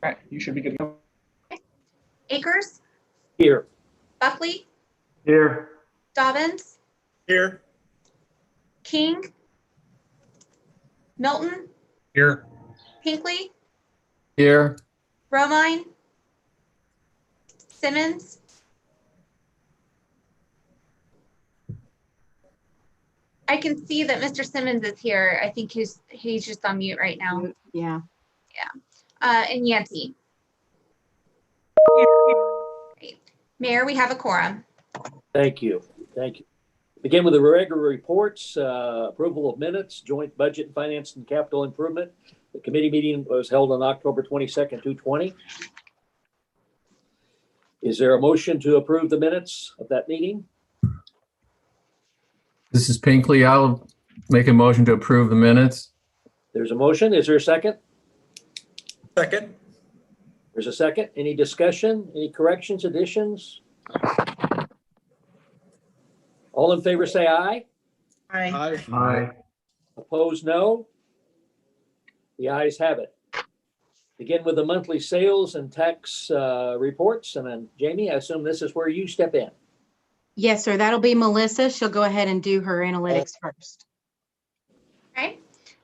Okay, you should be good to go. Akers, Here. Buckley, Here. Dobbins, Here. King, Milton, Here. Pinkley, Here. Romine, Simmons, I can see that Mr. Simmons is here. I think he's just on mute right now. Yeah. And Yancey. Great. Mayor, we have a quorum. Thank you. Thank you. Begin with the regular reports, approval of minutes, joint budget and finance and capital improvement. The committee meeting was held on October 22nd, 2020. Is there a motion to approve the minutes of that meeting? This is Pinkley. I'll make a motion to approve the minutes. There's a motion. Is there a second? Second. There's a second. Any discussion? Any corrections, additions? All in favor say aye. Aye. Aye. Opposed, no. The ayes have it. Begin with the monthly sales and tax reports. And then Jamie, I assume this is where you step in. Yes, sir. That'll be Melissa. She'll go ahead and do her analytics first. Okay,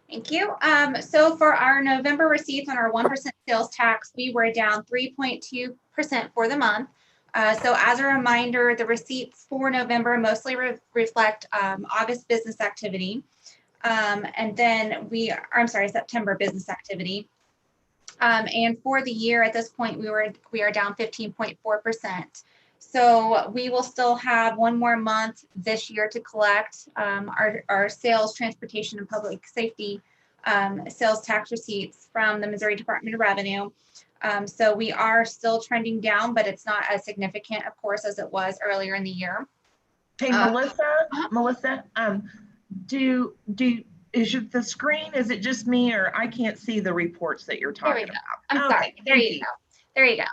thank you. So for our November receipts on our 1% sales tax, we were down 3.2% for the month. So as a reminder, the receipts for November mostly reflect August business activity. And then September business activity. And for the year at this point, we are down 15.4%. So we will still have one more month this year to collect our sales, transportation, and public safety sales tax receipts from the Missouri Department of Revenue. So we are still trending down, but it's not as significant, of course, as it was earlier in the year. Hey, Melissa, is the screen, is it just me, or I can't see the reports that you're talking about? I'm sorry. There you go. There you go.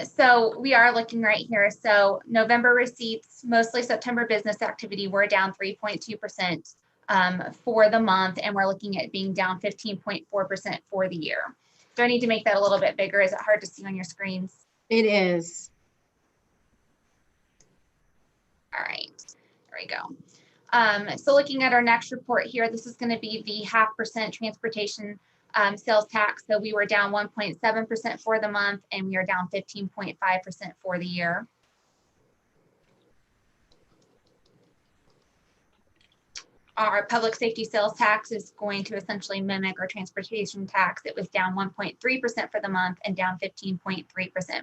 So we are looking right here. So November receipts, mostly September business activity, we're down 3.2% for the month, and we're looking at being down 15.4% for the year. Do I need to make that a little bit bigger? Is it hard to see on your screens? It is. All right, there we go. So looking at our next report here, this is going to be the 0.5% transportation sales tax. So we were down 1.7% for the month, and we are down 15.5% for the year. Our public safety sales tax is going to essentially mimic our transportation tax. It was down 1.3% for the month and down 15.3%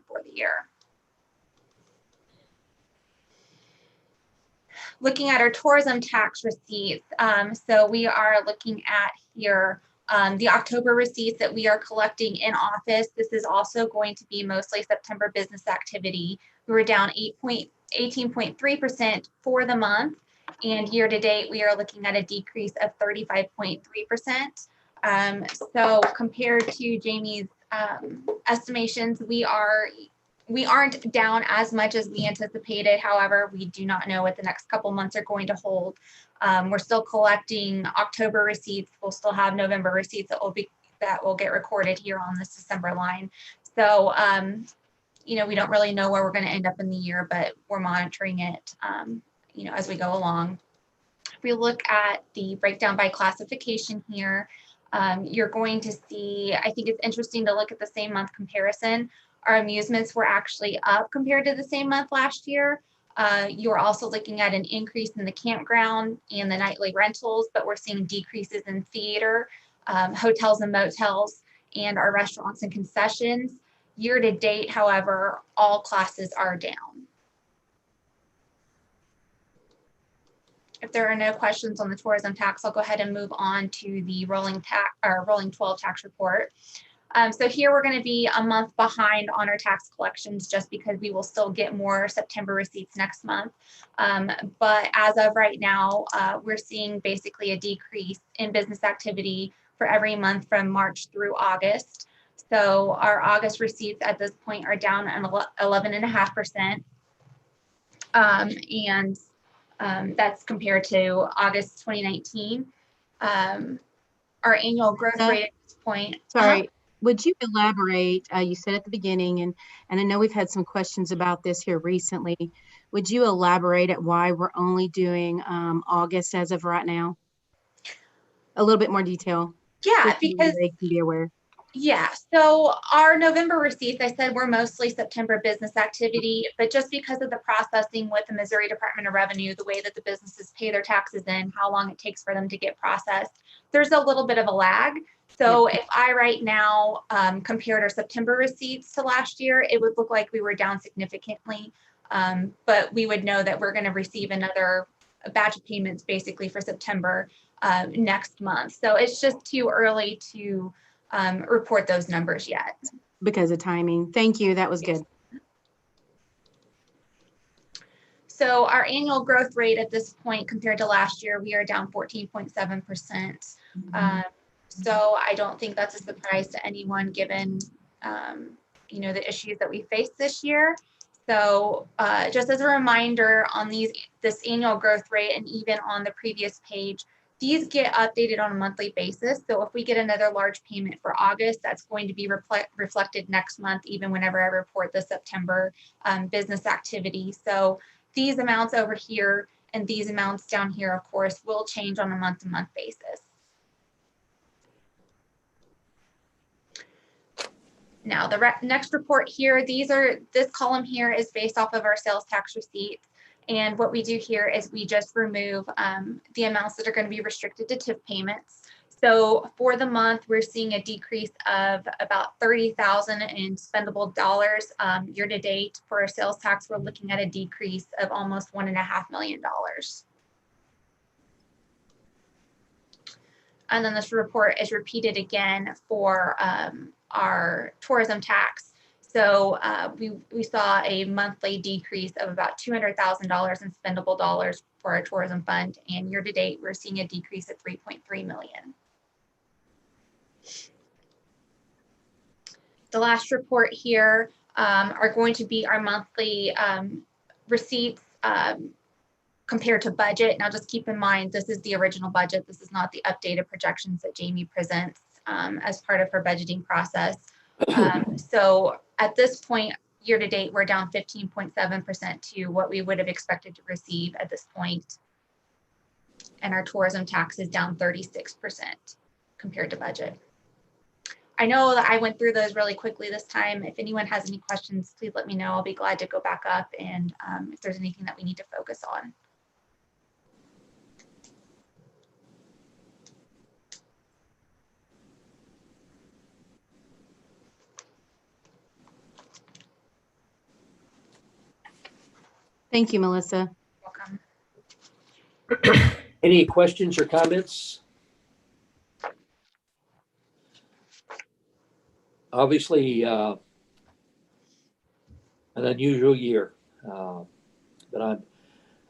for the year. Looking at our tourism tax receipts, so we are looking at here the October receipts that we are collecting in office. This is also going to be mostly September business activity. We were down 18.3% for the month, and year to date we are looking at a decrease of 35.3%. So compared to Jamie's estimations, we aren't down as much as we anticipated. However, we do not know what the next couple months are going to hold. We're still collecting October receipts. We'll still have November receipts that will get recorded here on this December line. So, we don't really know where we're going to end up in the year, but we're monitoring it, as we go along. If we look at the breakdown by classification here, you're going to see, I think it's interesting to look at the same month comparison. Our amusements were actually up compared to the same month last year. You're also looking at an increase in the campground and the nightly rentals, but we're seeing decreases in theater, hotels and motels, and our restaurants and concessions. Year to date, however, all classes are down. If there are no questions on the tourism tax, I'll go ahead and move on to the rolling 12 tax report. So here we're going to be a month behind on our tax collections just because we will still get more September receipts next month. But as of right now, we're seeing basically a decrease in business activity for every month from March through August. So our August receipts at this point are down 11.5%. And that's compared to August 2019. Our annual growth rate at this point. Sorry. would you elaborate, you said at the beginning, and I know we've had some questions about this here recently. Would you elaborate at why we're only doing August as of right now? A little bit more detail. Yeah, just so because they can be aware. yeah, so our November receipts, I said, were mostly September business activity, but just because of the processing with the Missouri Department of Revenue, the way that the businesses pay their taxes in, how long it takes for them to get processed, there's a little bit of a lag. So if I right now compared our September receipts to last year, it would look like we were down significantly. But we would know that we're going to receive another batch of payments basically for September next month. So it's just too early to report those numbers yet. Because of timing. Thank you. That was good. So our annual growth rate at this point compared to last year, we are down 14.7%. So I don't think that's a surprise to anyone given, the issues that we faced this year. So just as a reminder on this annual growth rate and even on the previous page, these get updated on a monthly basis. So if we get another large payment for August, that's going to be reflected next month, even whenever I report the September business activity. So these amounts over here and these amounts down here, of course, will change on a month-to-month basis. Now, the next report here, this column here is based off of our sales tax receipts. And what we do here is we just remove the amounts that are going to be restricted to TIF payments. So for the month, we're seeing a decrease of about $30,000 in spendable dollars. Year to date for our sales tax, we're looking at a decrease of almost $1.5 million. And then this report is repeated again for our tourism tax. So we saw a monthly decrease of about $200,000 in spendable dollars for our tourism fund. And year to date, we're seeing a decrease of $3.3 million. The last report here are going to be our monthly receipts compared to budget. Now, just keep in mind, this is the original budget. This is not the updated projections that Jamie presents as part of her budgeting process. So at this point, year to date, we're down 15.7% to what we would have expected to receive at this point. And our tourism tax is down 36% compared to budget. I know that I went through those really quickly this time. If anyone has any questions, please let me know. I'll be glad to go back up and if there's anything that we need to focus on. Thank you, Melissa. Welcome. Any questions or comments? Obviously, an unusual year, but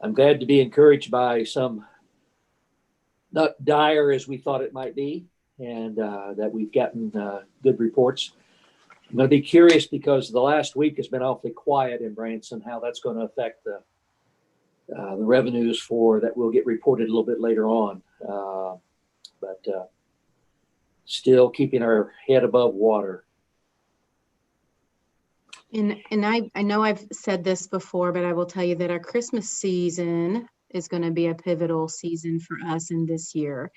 I'm glad to be encouraged by some not dire as we thought it might be, and that we've gotten good reports. I'm going to be curious because the last week has been awfully quiet in Branson, how that's going to affect the revenues for that will get reported a little bit later on. But still keeping our head above water. And I know I've said this before, but I will tell you that our Christmas season is going to be a pivotal season for us in this year.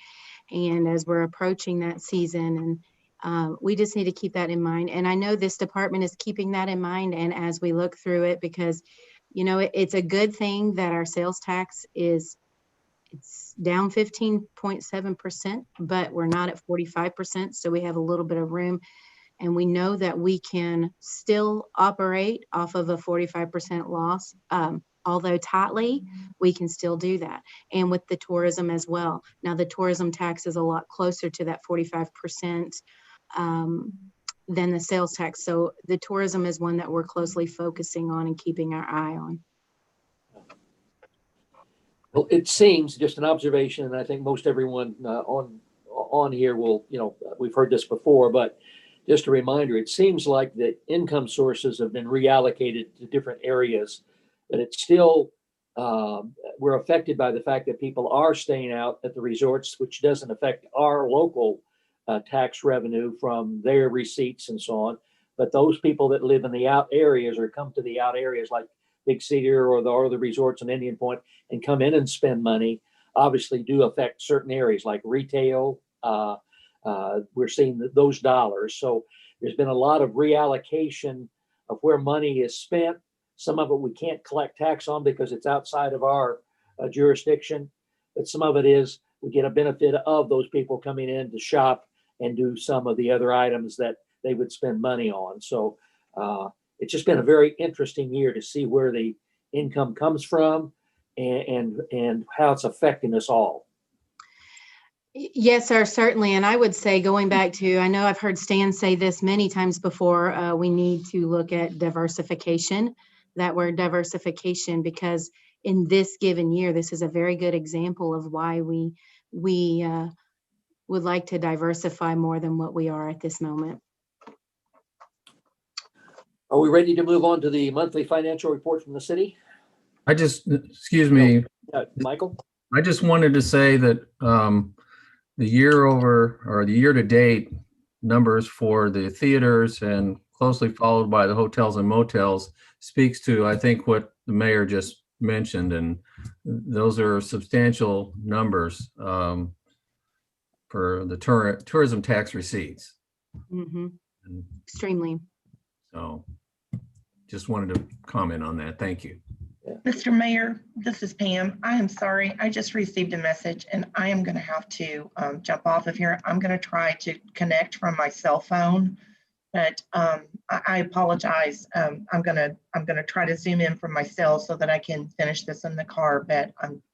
And as we're approaching that season, and we just need to keep that in mind. And I know this department is keeping that in mind. And as we look through it, because, it's a good thing that our sales tax it's down 15.7%, but we're not at 45%. So we have a little bit of room. And we know that we can still operate off of a 45% loss. Although tightly, we can still do that. And with the tourism as well. Now, the tourism tax is a lot closer to that 45% than the sales tax. So the tourism is one that we're closely focusing on and keeping our eye on. Well, it seems, just an observation, and I think most everyone on here will, we've heard this before, but just a reminder, it seems like the income sources have been reallocated to different areas, but it's still, we're affected by the fact that people are staying out at the resorts, which doesn't affect our local tax revenue from their receipts and so on. But those people that live in the out areas or come to the out areas like Big Cedar or the resorts in Indian Point and come in and spend money, obviously do affect certain areas like retail. We're seeing those dollars. So there's been a lot of reallocation of where money is spent. Some of it we can't collect tax on because it's outside of our jurisdiction, but some of it is we get a benefit of those people coming in to shop and do some of the other items that they would spend money on. So it's just been a very interesting year to see where the income comes from and how it's affecting us all. Yes, sir, certainly. And I would say going back to, I know I've heard Stan say this many times before, we need to look at diversification, that word diversification, because in this given year, this is a very good example of why we would like to diversify more than what we are at this moment. Are we ready to move on to the monthly financial report from the city? Excuse me, Michael? I just wanted to say that the year to date numbers for the theaters and closely followed by the hotels and motels speaks to, I think, what the mayor just mentioned. And those are substantial numbers for the tourism tax receipts. Mm-hmm. Extremely. So just wanted to comment on that. Thank you. Mr. Mayor, this is Pam. I am sorry. I just received a message and I am going to have to jump off of here. I'm going to try to connect from my cell phone, but I apologize. I'm going to try to zoom in from my cell so that I can finish this in the car, but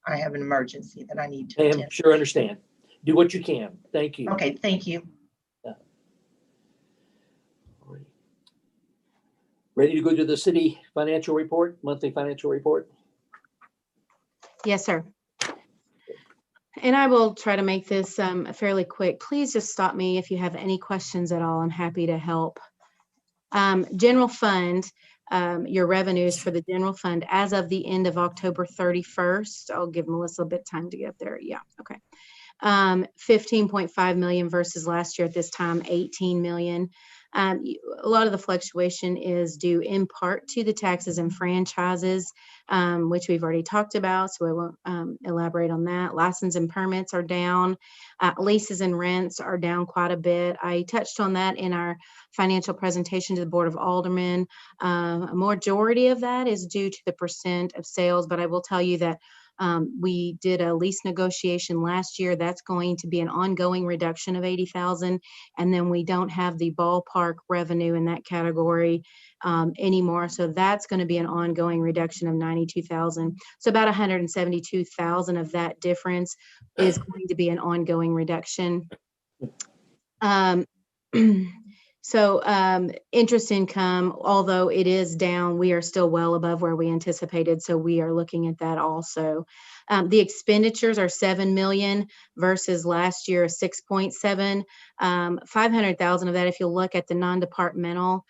I have an emergency that I need to Pam, attend. sure understand. Do what you can. Thank you. Okay, thank you. Ready to go to the city financial report, monthly financial report? Yes, sir. And I will try to make this fairly quick. Please just stop me if you have any questions at all. I'm happy to help. General fund, your revenues for the general fund as of the end of October 31st. I'll give Melissa a bit of time to get there. Yeah, okay. 15.5 million versus last year at this time, 18 million. A lot of the fluctuation is due in part to the taxes and franchises, which we've already talked about, so I won't elaborate on that. License and permits are down. Leases and rents are down quite a bit. I touched on that in our financial presentation to the Board of Aldermen. A majority of that is due to the percent of sales, but I will tell you that we did a lease negotiation last year. That's going to be an ongoing reduction of 80,000. And then we don't have the ballpark revenue in that category anymore. So that's going to be an ongoing reduction of 92,000. So about 172,000 of that difference is going to be an ongoing reduction. So interest income, although it is down, we are still well above where we anticipated. So we are looking at that also. The expenditures are 7 million versus last year 6.7. 500,000 of that, if you look at the non-departmental,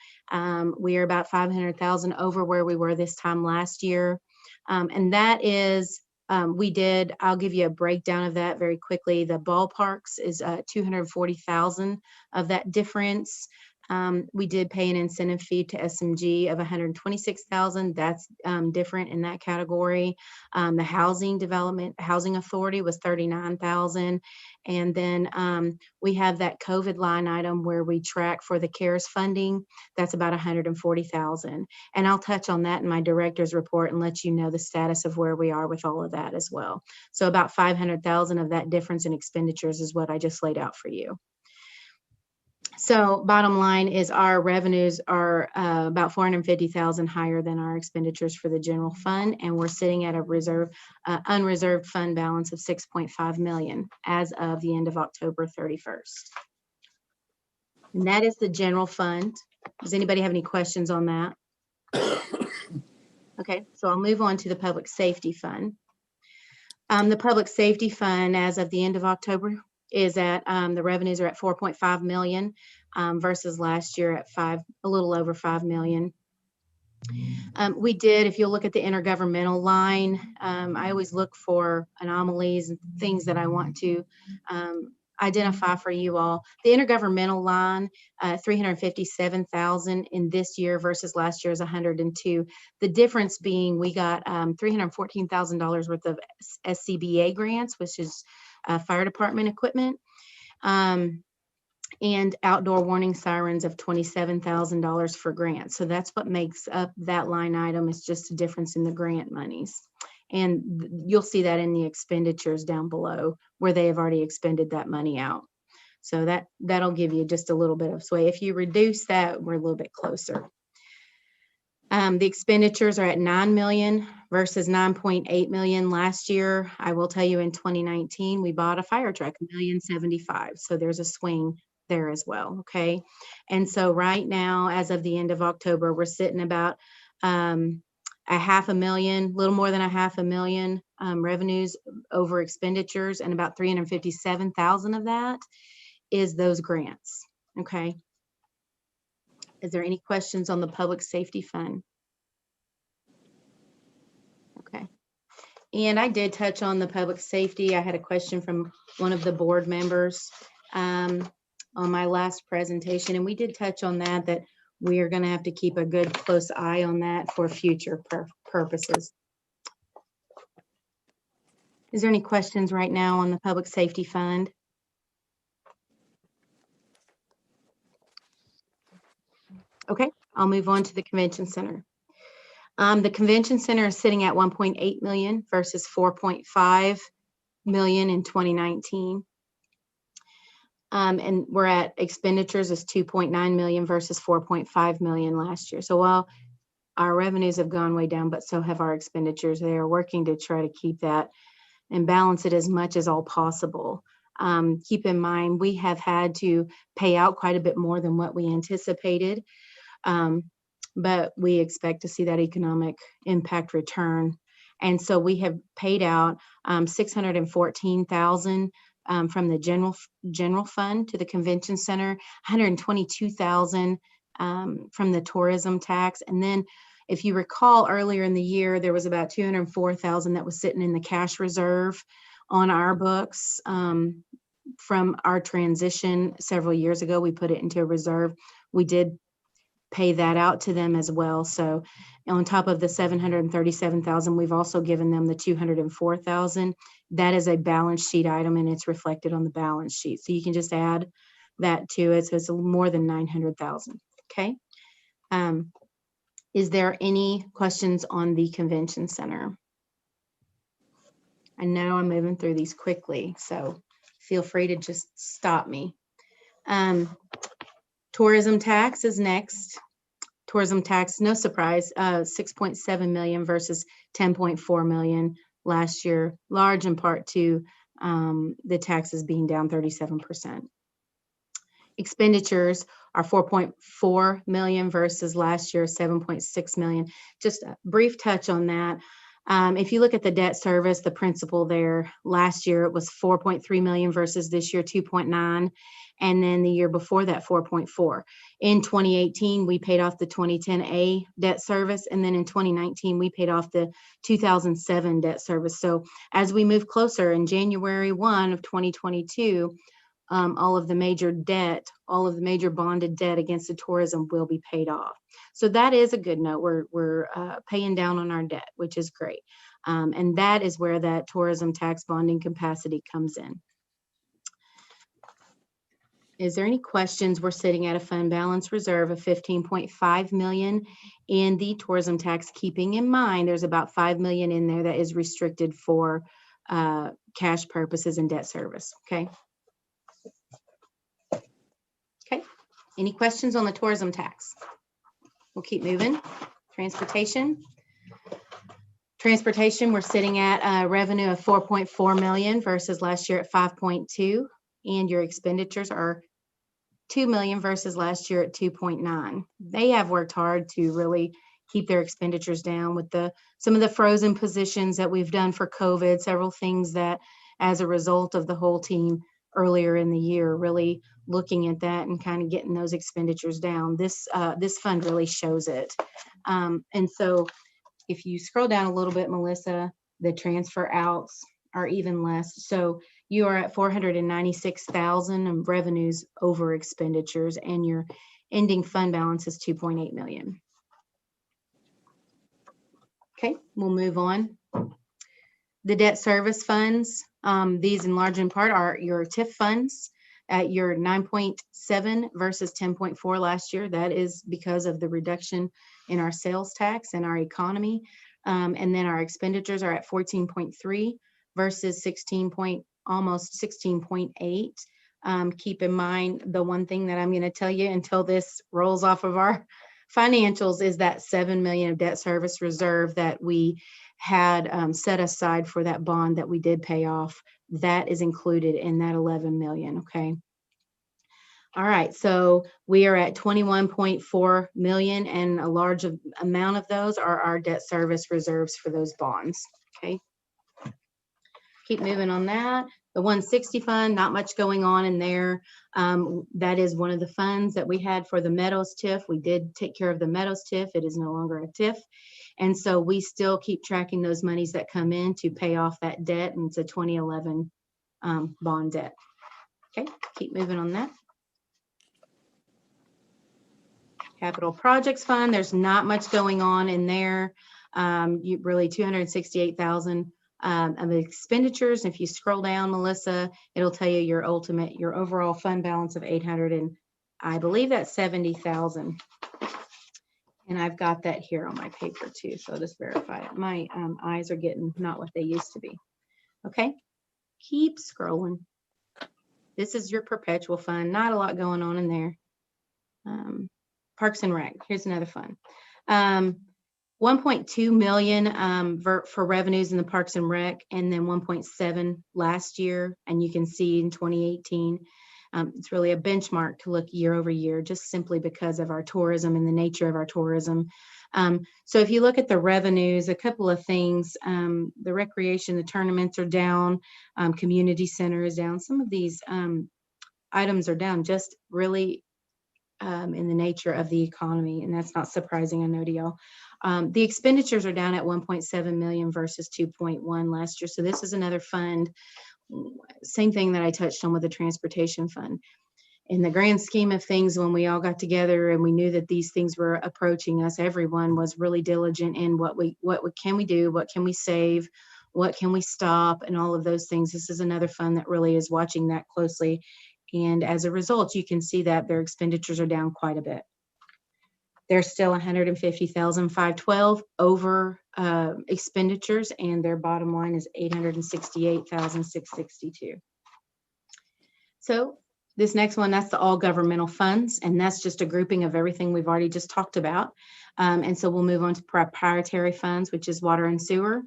we are about 500,000 over where we were this time last year. And that is, I'll give you a breakdown of that very quickly. The ballparks is 240,000 of that difference. We did pay an incentive fee to SMG of 126,000. That's different in that category. The housing authority was 39,000. And then we have that COVID line item where we track for the CARES funding. That's about 140,000. And I'll touch on that in my director's report and let you know the status of where we are with all of that as well. So about 500,000 of that difference in expenditures is what I just laid out for you. So bottom line is our revenues are about 450,000 higher than our expenditures for the general fund. And we're sitting at a unreserved fund balance of 6.5 million as of the end of October 31st. And that is the general fund. Does anybody have any questions on that? Okay, so I'll move on to the public safety fund. The public safety fund as of the end of October is at the revenues are at 4.5 million versus last year at a little over 5 million. We did, if you'll look at the intergovernmental line, I always look for anomalies and things that I want to identify for you all. The intergovernmental line, 357,000 in this year versus last year's 102. The difference being we got $314,000 worth of SCBA grants, which is fire department equipment, and outdoor warning sirens of $27,000 for grants. So that's what makes up that line item. It's just a difference in the grant monies. And you'll see that in the expenditures down below where they have already expended that money out. So that'll give you just a little bit of sway. If you reduce that, we're a little bit closer. The expenditures are at 9 million versus 9.8 million last year. I will tell you in 2019, we bought a fire truck, $1,075,000. So there's a swing there as well. Okay. And so right now, as of the end of October, we're sitting about $500,000, a little more than $500,000 revenues over expenditures, and about 357,000 of that is those grants. Okay. Is there any questions on the public safety fund? Okay. And I did touch on the public safety. I had a question from one of the board members on my last presentation, and we did touch on that we are going to have to keep a good close eye on that for future purposes. Is there any questions right now on the public safety fund? Okay, I'll move on to the convention center. The convention center is sitting at 1.8 million versus 4.5 million in 2019. And we're at expenditures is 2.9 million versus 4.5 million last year. So while our revenues have gone way down, but so have our expenditures. They are working to try to keep that and balance it as much as all possible. Keep in mind, we have had to pay out quite a bit more than what we anticipated. But we expect to see that economic impact return. And so we have paid out $614,000 from the general fund to the convention center, $122,000 from the tourism tax. And then if you recall earlier in the year, there was about $204,000 that was sitting in the cash reserve on our books from our transition several years ago. We put it into a reserve. We did pay that out to them as well. So on top of the $737,000, we've also given them the $204,000. That is a balance sheet item, and it's reflected on the balance sheet. So you can just add that to it. So it's more than $900,000. Okay. Is there any questions on the convention center? I know I'm moving through these quickly, so feel free to just stop me. Tourism tax is next. Tourism tax, no surprise, 6.7 million versus 10.4 million last year, large in part to the taxes being down 37%. Expenditures are 4.4 million versus last year 7.6 million. Just a brief touch on that. If you look at the debt service, the principal there, last year it was 4.3 million versus this year 2.9. And then the year before that, 4.4. In 2018, we paid off the 2010A debt service. And then in 2019, we paid off the 2007 debt service. So as we move closer in January 1 of 2022, all of the major debt, all of the major bonded debt against the tourism will be paid off. So that is a good note. We're paying down on our debt, which is great. And that is where that tourism tax bonding capacity comes in. Is there any questions? We're sitting at a fund balance reserve of 15.5 million in the tourism tax, keeping in mind there's about 5 million in there that is restricted for cash purposes and debt service. Okay. Okay. Any questions on the tourism tax? We'll keep moving. Transportation. Transportation, we're sitting at a revenue of 4.4 million versus last year at 5.2, and your expenditures are 2 million versus last year at 2.9. They have worked hard to really keep their expenditures down with some of the frozen positions that we've done for COVID, several things that as a result of the whole team earlier in the year, really looking at that and kind of getting those expenditures down. This fund really shows it. And so if you scroll down a little bit, Melissa, the transfer outs, are even less. So you are at 496,000 of revenues over expenditures, and your ending fund balance is 2.8 million. Okay, we'll move on. The debt service funds, these in large in part are your TIF funds at your 9.7 versus 10.4 last year. That is because of the reduction in our sales tax and our economy. And then our expenditures are at 14.3 versus almost 16.8. Keep in mind, the one thing that I'm going to tell you until this rolls off of our financials is that 7 million of debt service reserve that we had set aside for that bond that we did pay off. That is included in that 11 million. Okay. All right. So we are at 21.4 million, and a large amount of those are our debt service reserves for those bonds. Okay. Keep moving on that. The 160 fund, not much going on in there. That is one of the funds that we had for the Meadows TIF. We did take care of the Meadows TIF. It is no longer a TIF. And so we still keep tracking those monies that come in to pay off that debt. And it's a 2011 bond debt. Okay, keep moving on that. Capital Projects Fund, there's not much going on in there. Really 268,000 of expenditures. If you scroll down, Melissa, it'll tell you your overall fund balance of 800, and I believe that's 70,000. And I've got that here on my paper too, so I'll just verify it. My eyes are getting not what they used to be. Okay, keep scrolling. This is your perpetual fund. Not a lot going on in there. Parks and Rec, here's another fund. 1.2 million for revenues in the Parks and Rec, and then 1.7 last year. And you can see in 2018, it's really a benchmark to look year over year, just simply because of our tourism and the nature of our tourism. So if you look at the revenues, a couple of things, the recreation, the tournaments are down, community center is down. Some of these items are down just really in the nature of the economy, and that's not surprising, I know to y'all. The expenditures are down at 1.7 million versus 2.1 last year. So this is another fund, same thing that I touched on with the transportation fund. In the grand scheme of things, when we all got together and we knew that these things were approaching us, everyone was really diligent in what can we do, what can we save, what can we stop, and all of those things. This is another fund that really is watching that closely. And as a result, you can see that their expenditures are down quite a bit. They're still 150,512 over expenditures, and their bottom line is 868,662. So this next one, that's the all governmental funds, and that's just a grouping of everything we've already just talked about. And so we'll move on to proprietary funds, which is water and sewer.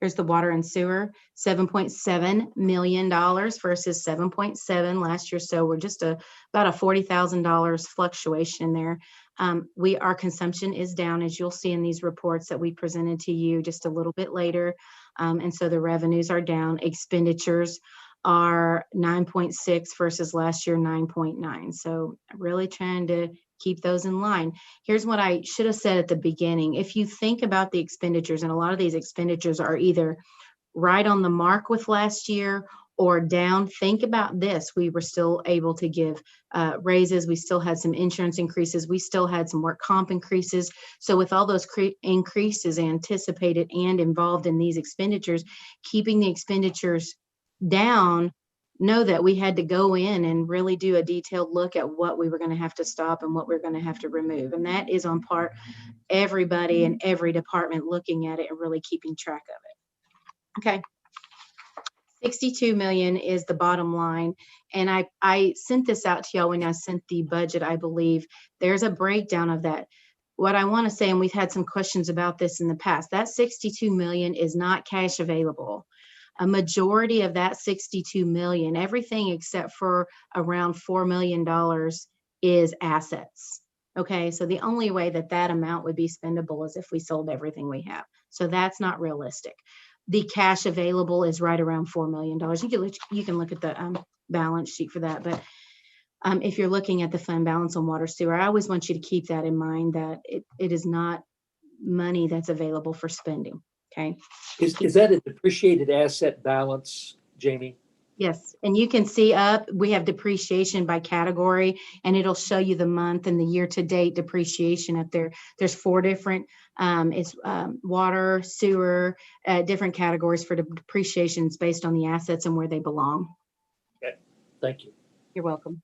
Here's the water and sewer, $7.7 million versus 7.7 last year. So we're just about a $40,000 fluctuation there. Our consumption is down, as you'll see in these reports that we presented to you just a little bit later. And so the revenues are down. Expenditures are 9.6 versus last year 9.9. So really trying to keep those in line. Here's what I should have said at the beginning. If you think about the expenditures, and a lot of these expenditures are either right on the mark with last year or down, think about this. We were still able to give raises. We still had some insurance increases. We still had some work comp increases. So with all those increases anticipated and involved in these expenditures, keeping the expenditures down, know that we had to go in and really do a detailed look at what we were going to have to stop and what we're going to have to remove. And that is on part everybody in every department looking at it and really keeping track of it. Okay. 62 million is the bottom line. And I sent this out to y'all when I sent the budget, I believe. There's a breakdown of that. What I want to say, and we've had some questions about this in the past, that 62 million is not cash available. A majority of that 62 million, everything except for around $4 million is assets. Okay, so the only way that amount would be spendable is if we sold everything we have. So that's not realistic. The cash available is right around $4 million. You can look at the balance sheet for that. But if you're looking at the fund balance on water sewer, I always want you to keep that in mind, that it is not money that's available for spending. Okay. Is that a depreciated asset balance, Jamie? Yes, and you can see up, we have depreciation by category, and it'll show you the month and the year-to-date depreciation up there. There's 4 different, it's water, sewer, different categories for depreciations based on the assets and where they belong. Okay, thank you. You're welcome.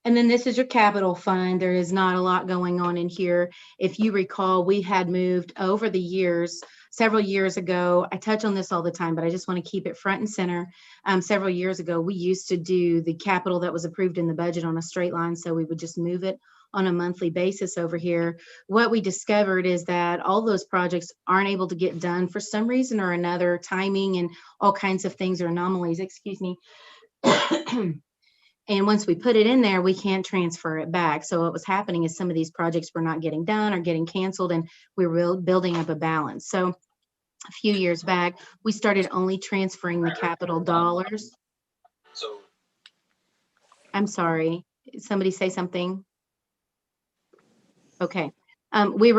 And then this is your capital fund. There is not a lot going on in here. If you recall, we had moved over the years, several years ago. I touch on this all the time, but I just want to keep it front and center. Several years ago, we used to do the capital that was approved in the budget on a straight line. So we would just move it on a monthly basis over here. What we discovered is that all those projects aren't able to get done for some reason or another, timing and all kinds of things or anomalies, excuse me. And once we put it in there, we can't transfer it back. So what was happening is some of these projects were not getting done or getting canceled, and we were building up a balance. So a few years back, we started only transferring the capital dollars. So. I'm sorry, somebody say something? Okay. We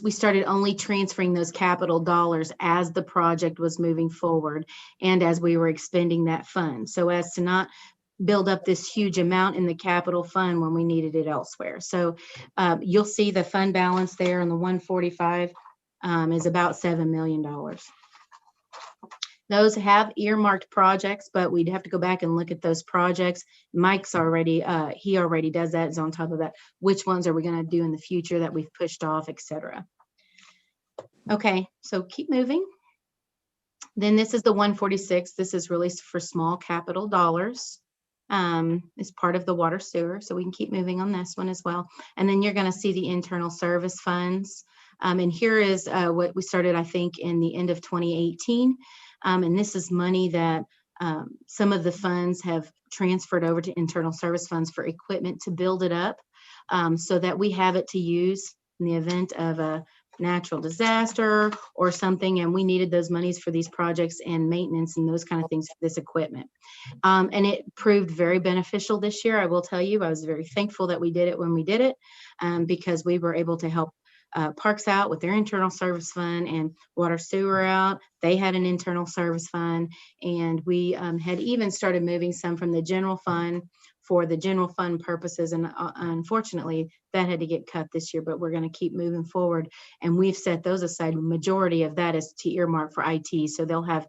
started only transferring those capital dollars as the project was moving forward and as we were expending that fund. So as to not build up this huge amount in the capital fund when we needed it elsewhere. So you'll see the fund balance there in the 145 is about $7 million. Those have earmarked projects, but we'd have to go back and look at those projects. Mike's already, he already does that. Is on top of that. Which ones are we going to do in the future that we've pushed off, etc. Okay, so keep moving. Then this is the 146. This is really for small capital dollars. Is part of the water sewer. So we can keep moving on this one as well. And then you're going to see the internal service funds. And here is what we started, I think, in the end of 2018. And this is money that some of the funds have transferred over to internal service funds for equipment to build it up so that we have it to use in the event of a natural disaster or something, and we needed those monies for these projects and maintenance and those kind of things for this equipment. And it proved very beneficial this year. I will tell you, I was very thankful that we did it when we did it because we were able to help Parks out with their internal service fund and water sewer out. They had an internal service fund, and we had even started moving some from the general fund for the general fund purposes. And unfortunately, that had to get cut this year, but we're going to keep moving forward. And we've set those aside. The majority of that is to earmark for IT. So they'll have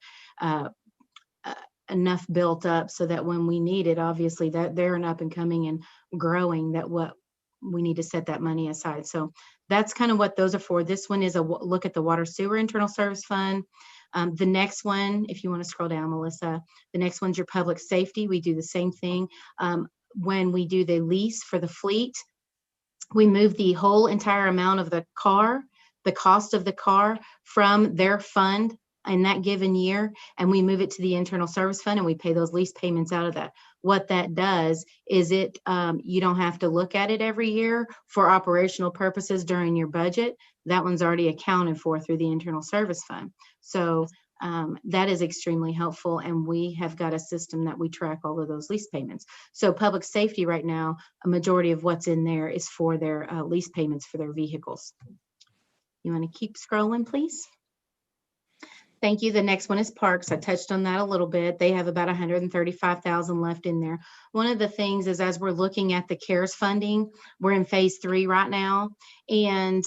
enough built up so that when we need it, obviously that they're an up and coming and growing, that what we need to set that money aside. So that's kind of what those are for. This one is a look at the water sewer internal service fund. The next one, if you want to scroll down, Melissa, the next one's your public safety. We do the same thing. When we do the lease for the fleet, we move the whole entire amount of the car, the cost of the car from their fund in that given year, and we move it to the internal service fund, and we pay those lease payments out of that. What that does is it you don't have to look at it every year for operational purposes during your budget. That one's already accounted for through the internal service fund. So that is extremely helpful, and we have got a system that we track all of those lease payments. So public safety right now, a majority of what's in there is for their lease payments for their vehicles. You want to keep scrolling, please? Thank you. The next one is parks. I touched on that a little bit. They have about 135,000 left in there. One of the things is, as we're looking at the CARES funding, we're in phase 3 right now. And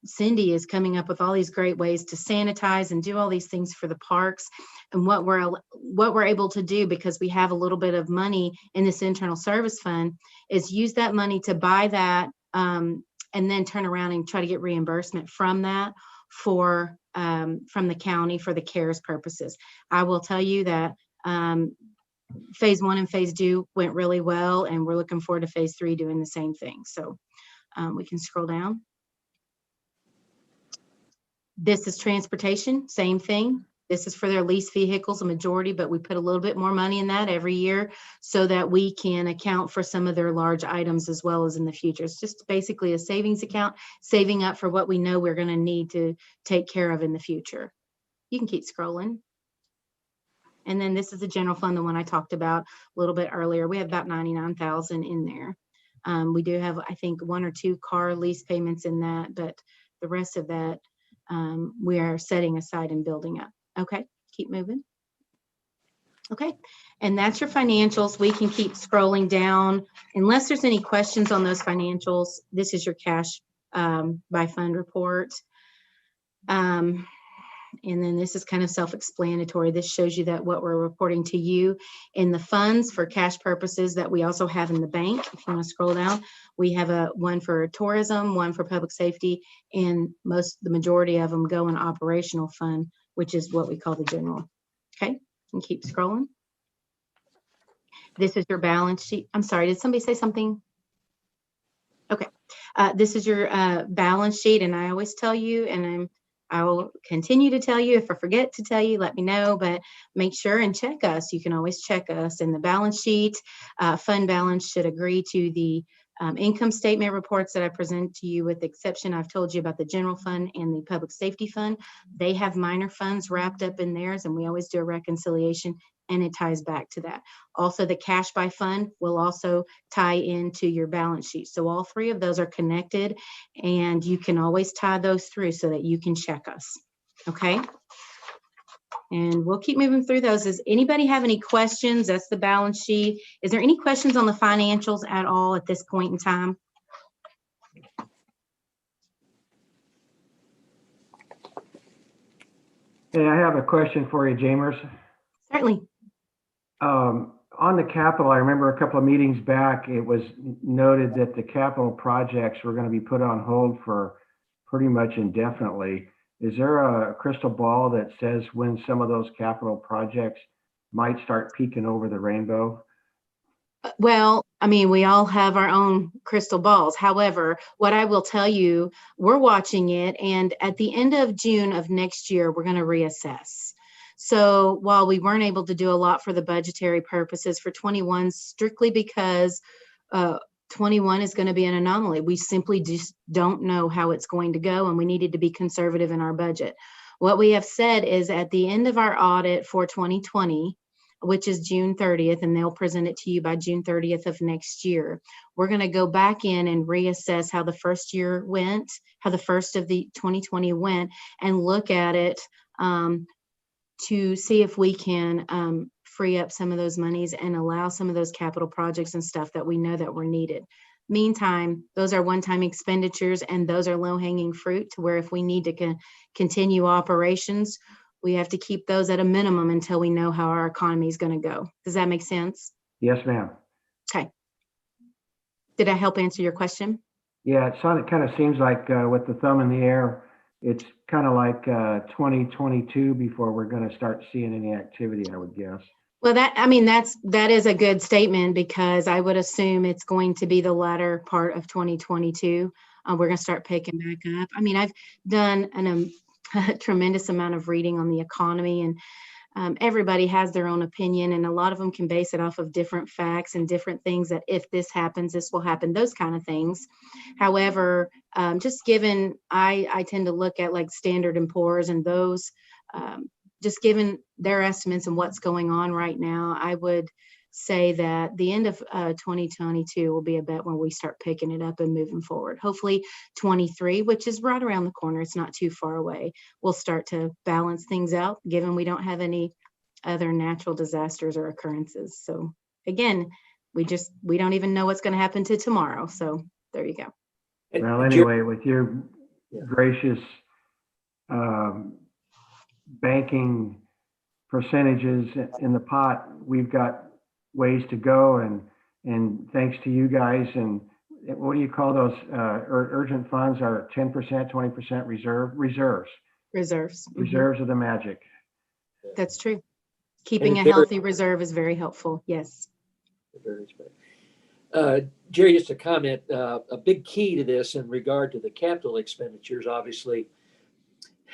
Cindy is coming up with all these great ways to sanitize and do all these things for the parks. And what we're able to do, because we have a little bit of money in this internal service fund, is use that money to buy that and then turn around and try to get reimbursement from that for from the county for the CARES purposes. I will tell you that phase 1 and phase 2 went really well, and we're looking forward to phase 3 doing the same thing. So we can scroll down. This is transportation, same thing. This is for their lease vehicles, a majority, but we put a little bit more money in that every year so that we can account for some of their large items as well as in the future. It's just basically a savings account, saving up for what we know we're going to need to take care of in the future. You can keep scrolling. And then this is the general fund, the one I talked about a little bit earlier. We have about 99,000 in there. We do have, I think, 1 or 2 car lease payments in that, but the rest of that, we are setting aside and building up. Okay, keep moving. Okay, and that's your financials. We can keep scrolling down. Unless there's any questions on those financials, this is your cash by fund report. And then this is kind of self-explanatory. This shows you that what we're reporting to you in the funds for cash purposes that we also have in the bank. If you want to scroll down, we have one for tourism, one for public safety, and the majority of them go in operational fund, which is what we call the general. Okay, and keep scrolling. This is your balance sheet. I'm sorry, did somebody say something? Okay, this is your balance sheet, and I always tell you, and I will continue to tell you. If I forget to tell you, let me know, but make sure and check us. You can always check us in the balance sheet. Fund balance should agree to the income statement reports that I present to you, with the exception I've told you about the general fund and the public safety fund. They have minor funds wrapped up in theirs, and we always do a reconciliation, and it ties back to that. Also, the cash by fund will also tie into your balance sheet. So all 3 of those are connected, and you can always tie those through so that you can check us. Okay. And we'll keep moving through those. Does anybody have any questions? That's the balance sheet. Is there any questions on the financials at all at this point in time? Hey, I have a question for you, Jamers. Certainly. On the capital, I remember a couple of meetings back, it was noted that the capital projects were going to be put on hold for pretty much indefinitely. Is there a crystal ball that says when some of those capital projects might start peeking over the rainbow? Well, I mean, we all have our own crystal balls. However, what I will tell you, we're watching it, and at the end of June of next year, we're going to reassess. So while we weren't able to do a lot for the budgetary purposes for 21, strictly because 21 is going to be an anomaly. We simply just don't know how it's going to go, and we needed to be conservative in our budget. What we have said is at the end of our audit for 2020, which is June 30th, and they'll present it to you by June 30th of next year, we're going to go back in and reassess how the first year went, how the first of the 2020 went, and look at it to see if we can free up some of those monies and allow some of those capital projects and stuff that we know that were needed. Meantime, those are one-time expenditures, and those are low-hanging fruit to where if we need to continue operations, we have to keep those at a minimum until we know how our economy is going to go. Does that make sense? Yes, ma'am. Okay. Did I help answer your question? Yeah, it kind of seems like with the thumb in the air, it's kind of like 2022 before we're going to start seeing any activity, I would guess. Well, that is a good statement, because I would assume it's going to be the latter part of 2022. We're going to start picking back up. I mean, I've done a tremendous amount of reading on the economy, and everybody has their own opinion, and a lot of them can base it off of different facts and different things that if this happens, this will happen, those kind of things. However, just given, I tend to look at like Standard & Poor's and those, just given their estimates and what's going on right now, I would say that the end of 2022 will be a bet when we start picking it up and moving forward. Hopefully 23, which is right around the corner, it's not too far away, we'll start to balance things out, given we don't have any other natural disasters or occurrences. So again, we don't even know what's going to happen to tomorrow. So there you go. Well, anyway, with your gracious banking percentages in the pot, we've got ways to go, and thanks to you guys. And what do you call those urgent funds? Are 10%, 20% reserves are the magic. That's true. Keeping a healthy reserve is very helpful. Yes. Jerry, just a comment, a big key to this in regard to the capital expenditures, obviously,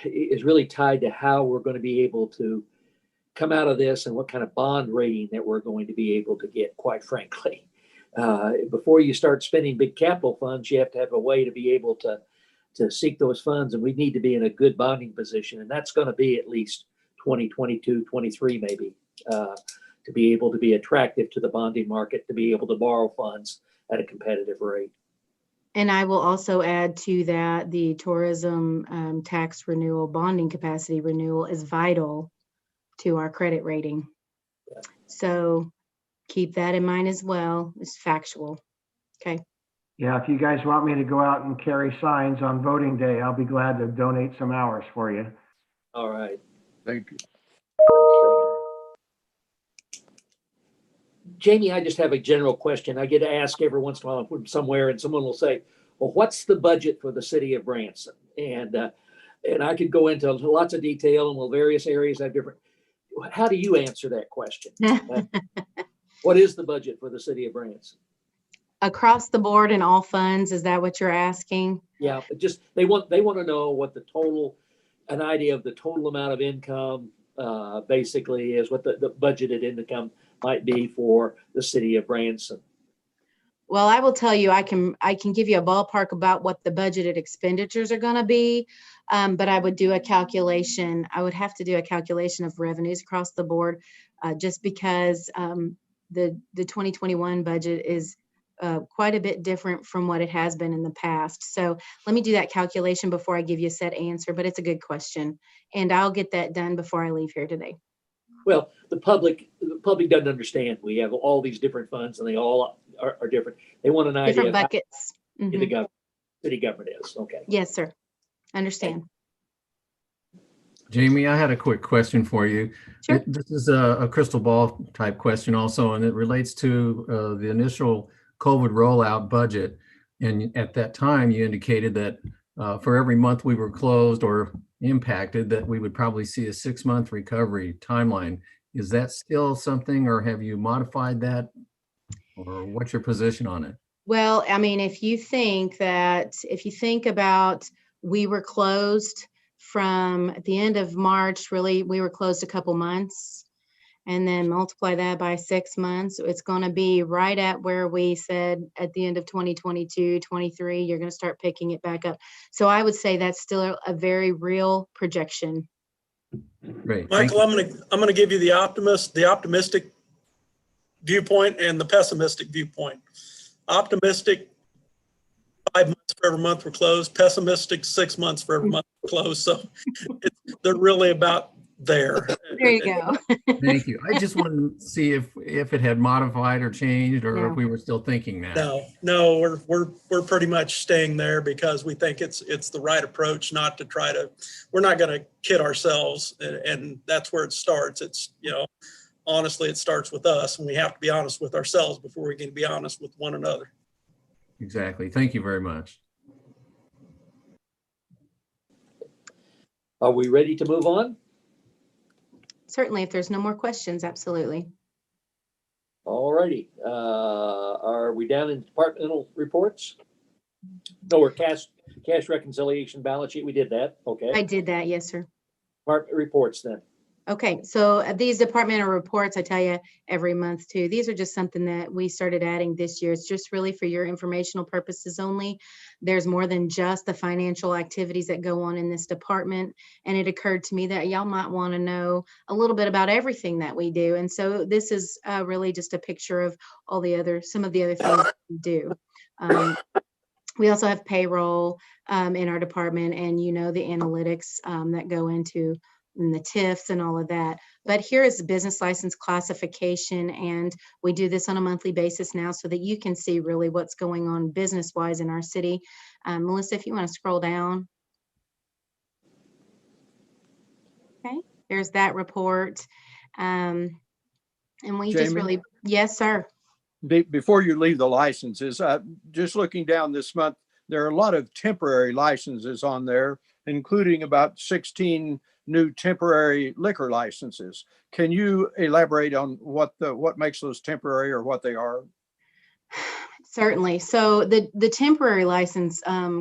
is really tied to how we're going to be able to come out of this and what kind of bond rating that we're going to be able to get, quite frankly. Before you start spending big capital funds, you have to have a way to be able to seek those funds, and we need to be in a good bonding position, and that's going to be at least 2022, 23 maybe, to be able to be attractive to the bonding market, to be able to borrow funds at a competitive rate. And I will also add to that, the tourism tax renewal, bonding capacity renewal is vital to our credit rating. Yeah. So keep that in mind as well. It's factual. Okay. Yeah, if you guys want me to go out and carry signs on voting day, I'll be glad to donate some hours for you. All right. Thank you. Jamie, I just have a general question. I get to ask every once in a while from somewhere, and someone will say, well, what's the budget for the city of Branson? And I could go into lots of detail, and well, various areas have different. How do you answer that question? What is the budget for the city of Branson? Across the board in all funds, is that what you're asking? Yeah, but just they want to know what the total, an idea of the total amount of income basically is, what the budgeted income might be for the city of Branson. Well, I will tell you, I can give you a ballpark about what the budgeted expenditures are going to be, but I would do a calculation. I would have to do a calculation of revenues across the board, just because the 2021 budget is quite a bit different from what it has been in the past. So let me do that calculation before I give you a set answer, but it's a good question, and I'll get that done before I leave here today. Well, the public doesn't understand. We have all these different funds, and they all are different. They want an idea Different of how buckets. Mhm. the city government is. Okay. Yes, sir. Understand. Jamie, I had a quick question for you. Sure. This is a crystal ball type question also, and it relates to the initial COVID rollout budget. And at that time, you indicated that for every month we were closed or impacted, that we would probably see a 6-month recovery timeline. Is that still something, or have you modified that? Or what's your position on it? Well, I mean, if you think about, we were closed from at the end of March, really, we were closed a couple months, and then multiply that by 6 months, it's going to be right at where we said at the end of 2022, 23, you're going to start picking it back up. So I would say that's still a very real projection. Great. Thank Michael, you. I'm gonna give you the optimistic viewpoint and the pessimistic viewpoint. Optimistic, 5 months for every month we're closed. Pessimistic, 6 months for every month we're closed. So they're really about there. There you go. Thank you. I just wanted to see if it had modified or changed, or No. if we were still thinking that. No, we're pretty much staying there because we think it's the right approach, not to try to, we're not going to kid ourselves, and that's where it starts. It's, honestly, it starts with us, and we have to be honest with ourselves before we can be honest with one another. Exactly. Thank you very much. Are we ready to move on? Certainly, if there's no more questions, absolutely. All righty. Are we down in departmental reports? No, we're cash reconciliation balance sheet. We did that. Okay. I did that, yes, sir. Department reports then. Okay, so these departmental reports, I tell you every month too, these are just something that we started adding this year. It's just really for your informational purposes only. There's more than just the financial activities that go on in this department. And it occurred to me that y'all might want to know a little bit about everything that we do. And so this is really just a picture of some of the other things that we do. We also have payroll in our department, and the analytics that go into and the TIFs and all of that. But here is the business license classification, and we do this on a monthly basis now so that you can see really what's going on business-wise in our city. Melissa, if you want to scroll down. Okay, there's that report. And we just Jamie? really, yes, sir. Before you leave the licenses, just looking down this month, there are a lot of temporary licenses on there, including about 16 new temporary liquor licenses. Can you elaborate on what makes those temporary or what they are? Certainly. So the temporary license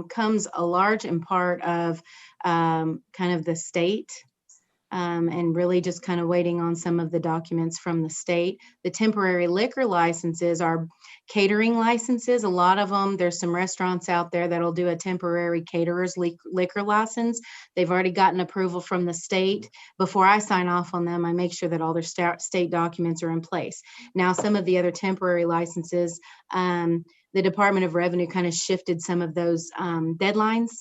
comes a large in part of kind of the state and really just kind of waiting on some of the documents from the state. The temporary liquor licenses are catering licenses. A lot of them, there's some restaurants out there that'll do a temporary caterer's liquor license. They've already gotten approval from the state. Before I sign off on them, I make sure that all their state documents are in place. Now, some of the other temporary licenses, the Department of Revenue kind of shifted some of those deadlines.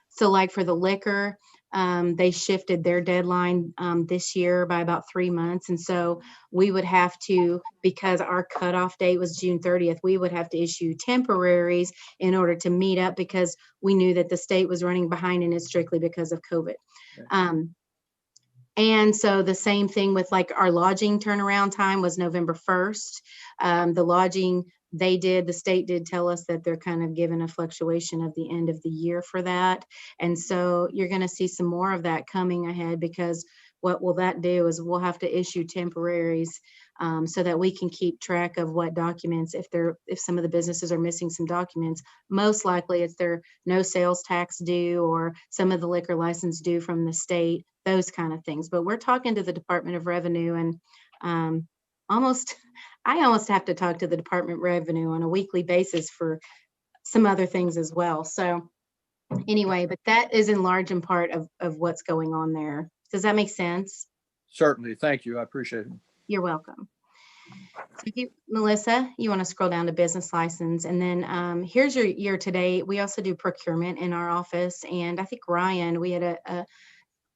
So like for the liquor, they shifted their deadline this year by about 3 months. And so we would have to, because our cutoff date was June 30th, we would have to issue temporaries in order to meet up, because we knew that the state was running behind in it strictly because of COVID. And so the same thing with like our lodging turnaround time was November 1st. The lodging, the state did tell us that they're kind of given a fluctuation of the end of the year for that. And so you're going to see some more of that coming ahead, because what will that do is we'll have to issue temporaries so that we can keep track of what documents, if some of the businesses are missing some documents. Most likely it's their no sales tax due, or some of the liquor license due from the state, those kind of things. But we're talking to the Department of Revenue, and I almost have to talk to the Department of Revenue on a weekly basis for some other things as well. So anyway, but that is in large in part of what's going on there. Does that make sense? Certainly. Thank you. I appreciate it. You're welcome. So Melissa, you want to scroll down to business license, and then here's your year to date. We also do procurement in our office, and I think Ryan, we had a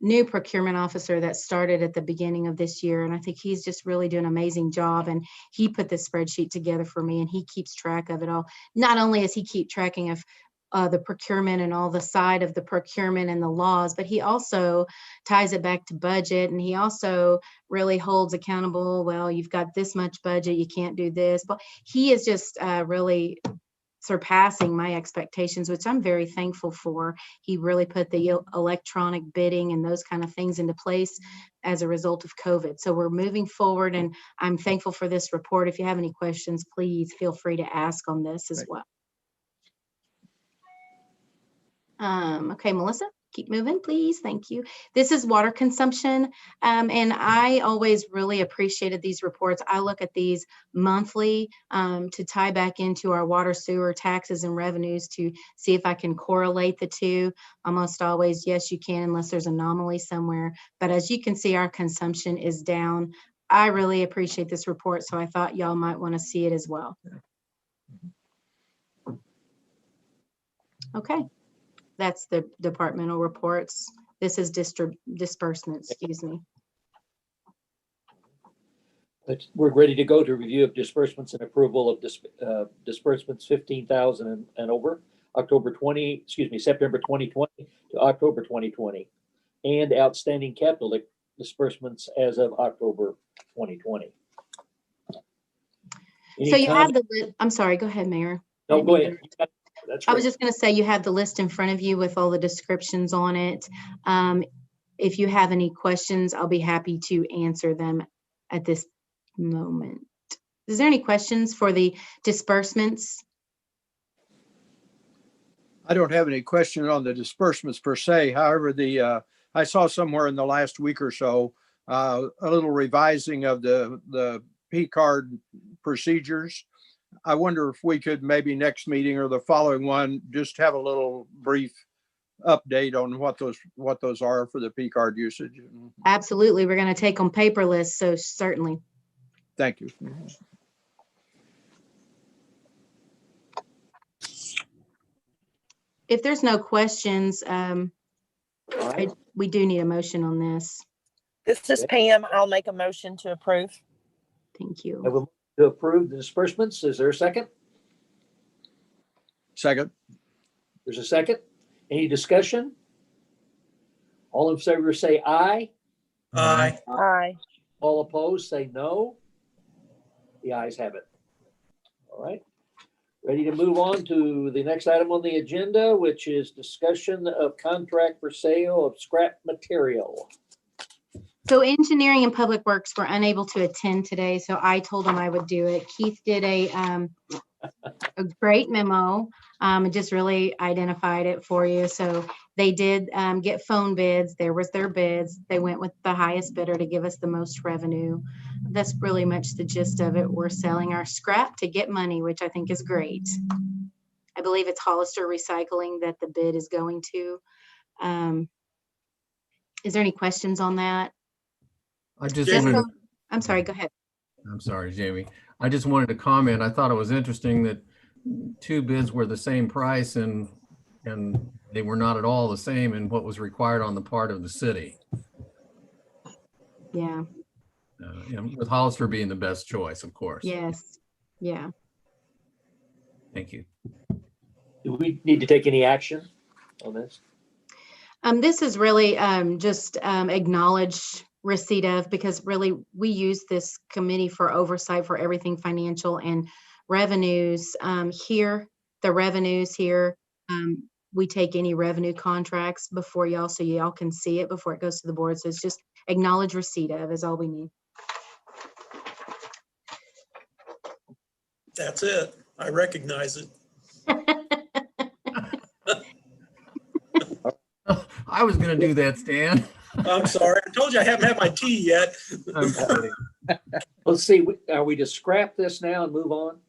new procurement officer that started at the beginning of this year, and I think he's just really doing an amazing job. And he put this spreadsheet together for me, and he keeps track of it all. Not only does he keep tracking of the procurement and all the side of the procurement and the laws, but he also ties it back to budget, and he also really holds accountable. Well, you've got this much budget, you can't do this. But he is just really surpassing my expectations, which I'm very thankful for. He really put the electronic bidding and those kind of things into place as a result of COVID. So we're moving forward, and I'm thankful for this report. If you have any questions, please feel free to ask on this as well. Okay, Melissa, keep moving, please. Thank you. This is water consumption. And I always really appreciated these reports. I look at these monthly to tie back into our water sewer taxes and revenues to see if I can correlate the two. Almost always, yes, you can, unless there's an anomaly somewhere. But as you can see, our consumption is down. I really appreciate this report, so I thought y'all might want to see it as well. Okay. That's the departmental reports. This is disbursements, excuse me. But we're ready to go to review of disbursements and approval of disbursements 15,000 and over, September 2020 to October 2020, and outstanding capital disbursements as of October 2020. So you have I'm sorry, go ahead, Mayor. No, go ahead. That's I was just going to say, you have the list in front of you with all the descriptions on it. If you have any questions, I'll be happy to answer them at this moment. Is there any questions for the disbursements? I don't have any question on the disbursements per se. However, I saw somewhere in the last week or so a little revising of the P-card procedures. I wonder if we could maybe next meeting or the following one just have a little brief update on what those are for the P-card usage. Absolutely. We're going to take on paperless, so certainly. Thank you. If there's no questions, we do need a motion on this. This is Pam. I'll make a motion to approve. Thank you. I will to approve the disbursements. Is there a second? Second. There's a second. Any discussion? All in favor say aye. Aye. Aye. All opposed say no. The ayes have it. All right. Ready to move on to the next item on the agenda, which is discussion of contract for sale of scrap material. So engineering and public works were unable to attend today, so I told them I would do it. Keith did a great memo, and just really identified it for you. So they did get phone bids. There was their bids. They went with the highest bidder to give us the most revenue. That's really much the gist of it. We're selling our scrap to get money, which I think is great. I believe it's Hollister Recycling that the bid is going to. Is there any questions on that? I'm sorry, go ahead. sorry, Jamie. I just wanted to comment. I thought it was interesting that two bids were the same price and they were not at all the same in what was required on the part of the city. Yeah, With Hollister being the best choice, of course. yes, yeah. Thank you. Do we need to take any action on this? This is really just acknowledge receipt of, because really we use this committee for oversight for everything financial and revenues here, the revenues here. We take any revenue contracts before y'all, so y'all can see it before it goes to the board. So it's just acknowledge receipt of is all we need. That's it. I recognize it. I was going to do that, Stan. I'm sorry. I told you I haven't had my tea yet. I'm kidding. Let's see, are we to scrap this now and move on?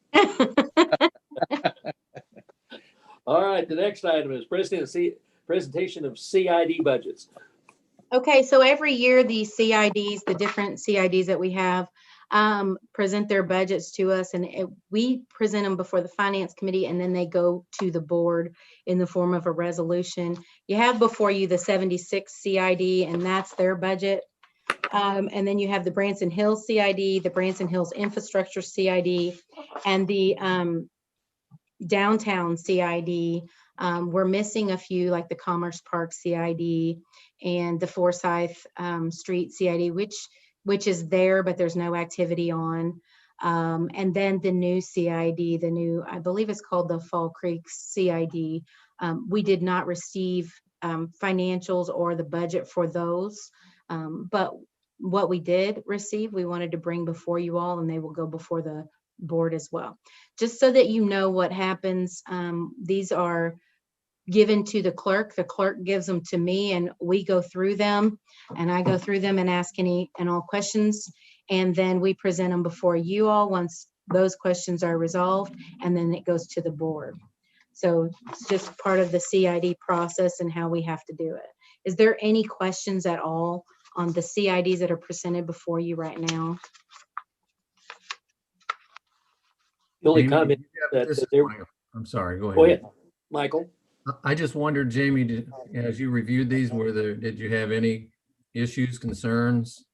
All right, the next item is presentation of CID budgets. Okay, so every year the CIDs, the different CIDs that we have, present their budgets to us, and we present them before the finance committee, and then they go to the board in the form of a resolution. You have before you the 76 CID, and that's their budget. And then you have the Branson Hills CID, the Branson Hills Infrastructure CID, and the downtown CID. We're missing a few, like the Commerce Park CID and the Forsyth Street CID, which is there, but there's no activity on. And then the new CID, I believe it's called the Fall Creek CID. We did not receive financials or the budget for those, but what we did receive, we wanted to bring before you all, and they will go before the board as well. Just so that you know what happens, these are given to the clerk. The clerk gives them to me, and we go through them, and I go through them and ask any and all questions, and then we present them before you all once those questions are resolved, and then it goes to the board. So it's just part of the CID process and how we have to do it. Is there any questions at all on the CIDs that are presented before you right now? The only Jamie, comment did you have- that this is there, Michael. I'm sorry, go go ahead. ahead, Michael. I just wondered, Jamie, as you reviewed these, did you have any issues, concerns?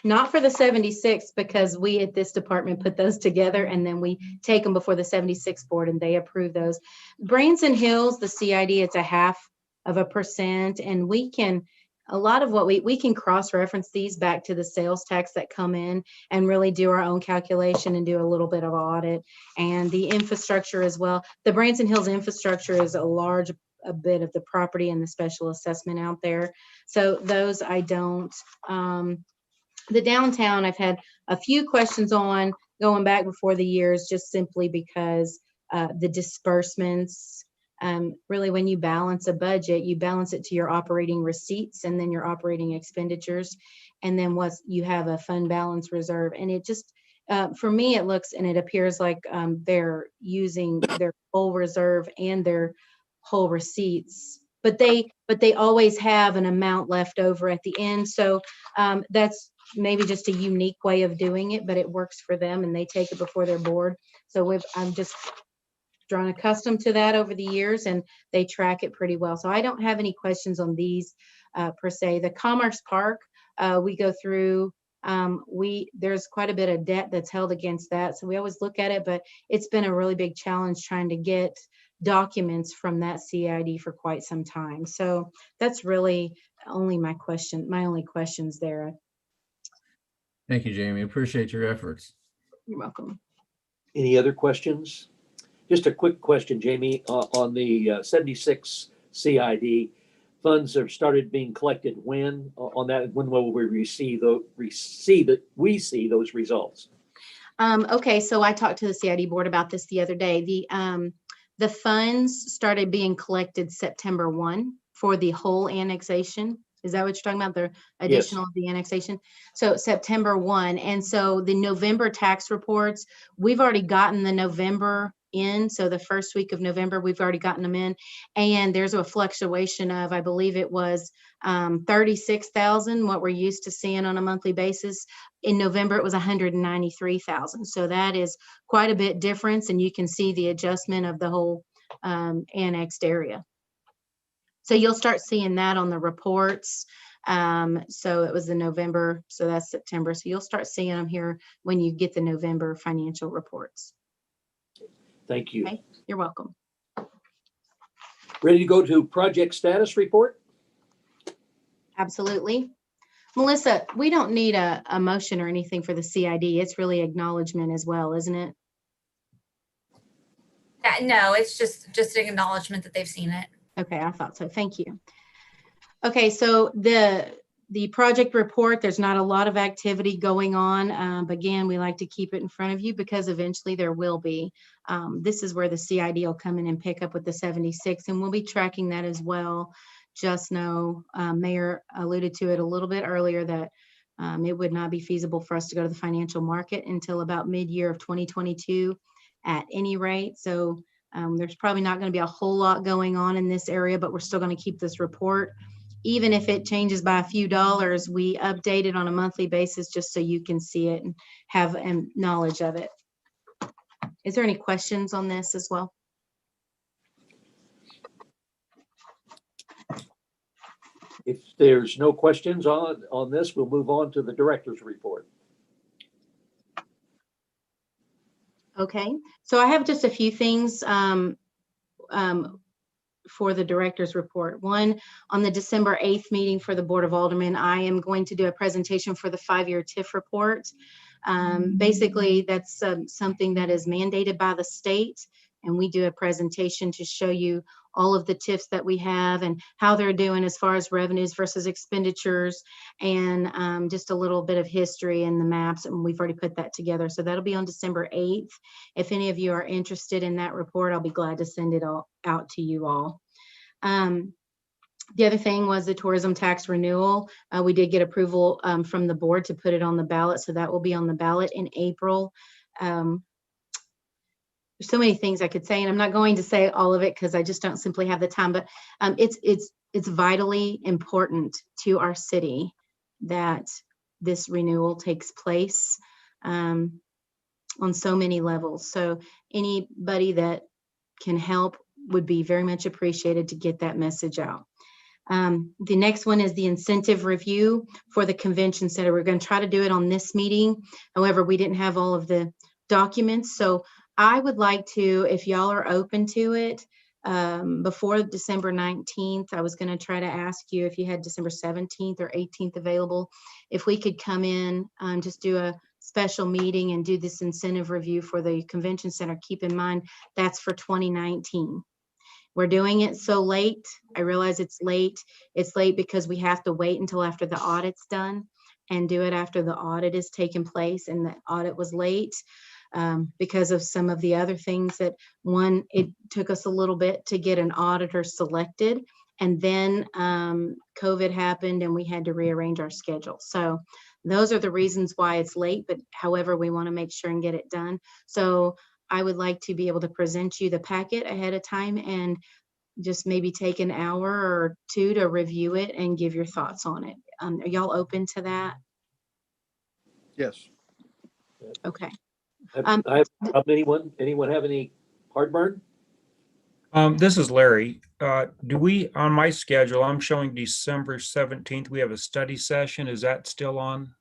Not for the 76, because we at this department put those together, and then we take them before the 76 board and they approve those. Branson Hills, the CID, it's 0.5%, and we can, a lot of what we can cross-reference these back to the sales tax that come in and really do our own calculation and do a little bit of audit, and the infrastructure as well. The Branson Hills infrastructure is a bit of the property and the special assessment out there. So those I don't. The downtown, I've had a few questions on going back before the years, just simply because the disbursements, really when you balance a budget, you balance it to your operating receipts and then your operating expenditures. And then once you have a fund balance reserve, and it just, for me, it looks and it appears like they're using their whole reserve and their whole receipts, but they always have an amount left over at the end. So that's maybe just a unique way of doing it, but it works for them, and they take it before their board. So I'm just drawn accustomed to that over the years, and they track it pretty well. So I don't have any questions on these per se. The Commerce Park, we go through, there's quite a bit of debt that's held against that. So we always look at it, but it's been a really big challenge trying to get documents from that CID for quite some time. So that's really only my only questions there. Thank you, Jamie. Appreciate your efforts. You're welcome. Any other questions? Just a quick question, Jamie, on the 76 CID. Funds have started being collected when on that? When will we see those results? Okay, so I talked to the CID board about this the other day. The funds started being collected September 1 for the whole annexation. Is that what you're talking about? The additional of the annexation? So September 1. And so the November tax reports, we've already gotten the November in. So the first week of November, we've already gotten them in. And there's a fluctuation of, I believe it was 36,000, what we're used to seeing on a monthly basis. In November, it was 193,000. So that is quite a bit difference. And you can see the adjustment of the whole annexed area. So you'll start seeing that on the reports. So it was the November, so that's September. So you'll start seeing them here when you get the November financial reports. Thank you. Okay. You're welcome. Ready to go to project status report? Absolutely. Melissa, we don't need a motion or anything for the CID. It's really acknowledgement as well, isn't it? No, it's just an acknowledgement that they've seen it. Okay, I thought so. Thank you. Okay, so the project report, there's not a lot of activity going on. But again, we like to keep it in front of you because eventually there will be. This is where the CID will come in and pick up with the 76, and we'll be tracking that as well. Just know, Mayor alluded to it a little bit earlier that it would not be feasible for us to go to the financial market until about mid-year of 2022 at any rate. So there's probably not going to be a whole lot going on in this area, but we're still going to keep this report. Even if it changes by a few dollars, we update it on a monthly basis just so you can see it and have knowledge of it. Is there any questions on this as well? If there's no questions on this, we'll move on to the director's report. Okay, so I have just a few things for the director's report. One, on the December 8th meeting for the Board of Aldermen, I am going to do a presentation for the 5-year TIF report. Basically, that's something that is mandated by the state, and we do a presentation to show you all of the TIFs that we have and how they're doing as far as revenues versus expenditures, and just a little bit of history and the maps, and we've already put that together. So that'll be on December 8th. If any of you are interested in that report, I'll be glad to send it all out to you all. The other thing was the tourism tax renewal. We did get approval from the board to put it on the ballot, so that will be on the ballot in April. There's so many things I could say, and I'm not going to say all of it because I just don't simply have the time, but it's vitally important to our city that this renewal takes place on so many levels. So anybody that can help would be very much appreciated to get that message out. The next one is the incentive review for the convention center. We're going to try to do it on this meeting. However, we didn't have all of the documents. So I would like to, if y'all are open to it, before December 19th, I was going to try to ask you if you had December 17th or 18th available, if we could come in, just do a special meeting and do this incentive review for the convention center. Keep in mind, that's for 2019. We're doing it so late. I realize it's late. It's late because we have to wait until after the audit's done and do it after the audit is taken place, and the audit was late. Because of some of the other things that, one, it took us a little bit to get an auditor selected, and then COVID happened and we had to rearrange our schedule. So those are the reasons why it's late, but however, we want to make sure and get it done. So I would like to be able to present you the packet ahead of time and just maybe take an hour or two to review it and give your thoughts on it. Are y'all open to that? Yes. Okay. Anyone have any heartburn? This is Larry. Do we, on my schedule, I'm showing December 17th, we have a study session. Is that still on?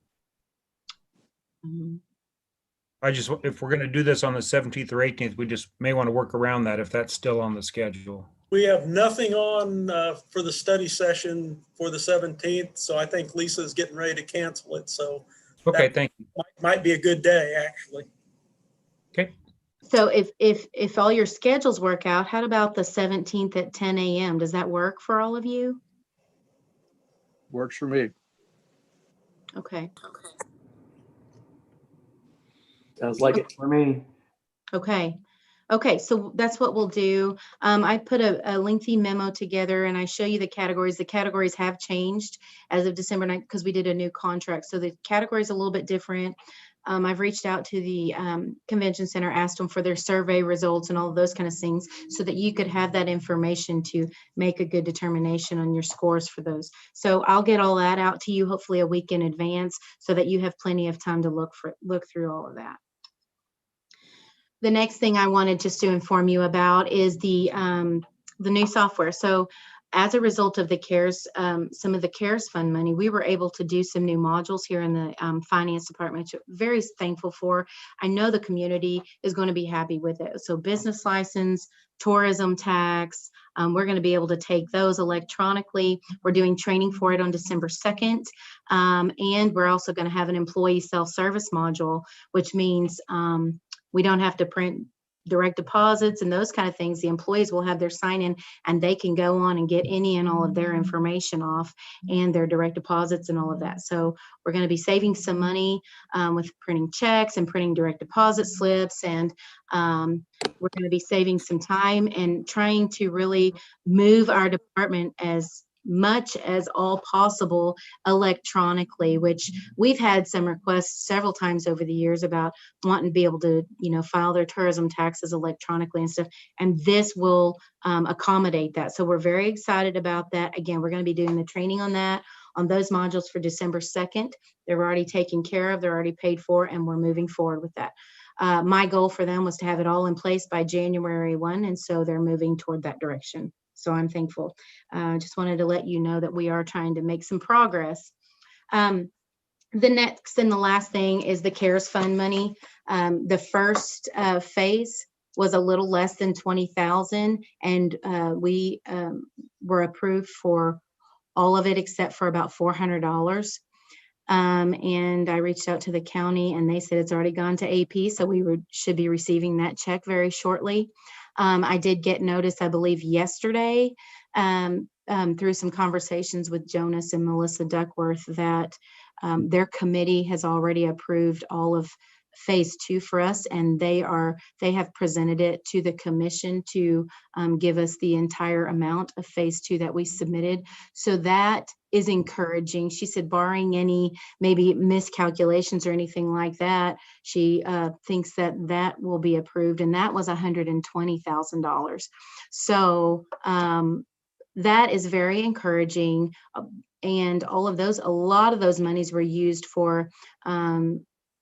If we're going to do this on the 17th or 18th, we just may want to work around that if that's still on the schedule. We have nothing on for the study session for the 17th, so I think Lisa is getting ready to cancel it. So Okay, thank you. might be a good day, actually. Okay. So if all your schedules work out, how about the 17th at 10 a.m.? Does that work for all of you? Works for me. Okay. Sounds like it. For me, Okay. Okay, so that's what we'll do. I put a lengthy memo together and I show you the categories. The categories have changed as of December 9th because we did a new contract. So the category is a little bit different. I've reached out to the convention center, asked them for their survey results and all of those kind of things so that you could have that information to make a good determination on your scores for those. So I'll get all that out to you hopefully a week in advance so that you have plenty of time to look through all of that. The next thing I wanted just to inform you about is the new software. So as a result of the CARES, some of the CARES fund money, we were able to do some new modules here in the finance department, which I'm very thankful for. I know the community is going to be happy with it. So business license, tourism tax, we're going to be able to take those electronically. We're doing training for it on December 2nd. And we're also going to have an employee self-service module, which means we don't have to print direct deposits and those kind of things. The employees will have their sign in and they can go on and get any and all of their information off and their direct deposits and all of that. So we're going to be saving some money with printing checks and printing direct deposit slips. And we're going to be saving some time and trying to really move our department as much as all possible electronically, which we've had some requests several times over the years about wanting to be able to, file their tourism taxes electronically and stuff. And this will accommodate that. So we're very excited about that. Again, we're going to be doing the training on that, on those modules for December 2nd. They're already taken care of. They're already paid for, and we're moving forward with that. My goal for them was to have it all in place by January 1. And so they're moving toward that direction. So I'm thankful. Just wanted to let you know that we are trying to make some progress. The next and the last thing is the CARES fund money. The first phase was a little less than 20,000, and we were approved for all of it except for about $400. And I reached out to the county and they said it's already gone to AP, so we should be receiving that check very shortly. I did get notice, I believe yesterday, through some conversations with Jonas and Melissa Duckworth, that their committee has already approved all of phase 2 for us, and they have presented it to the commission to give us the entire amount of phase 2 that we submitted. So that is encouraging. She said, barring any maybe miscalculations or anything like that, she thinks that will be approved, and that was $120,000. So that is very encouraging. And a lot of those monies were used for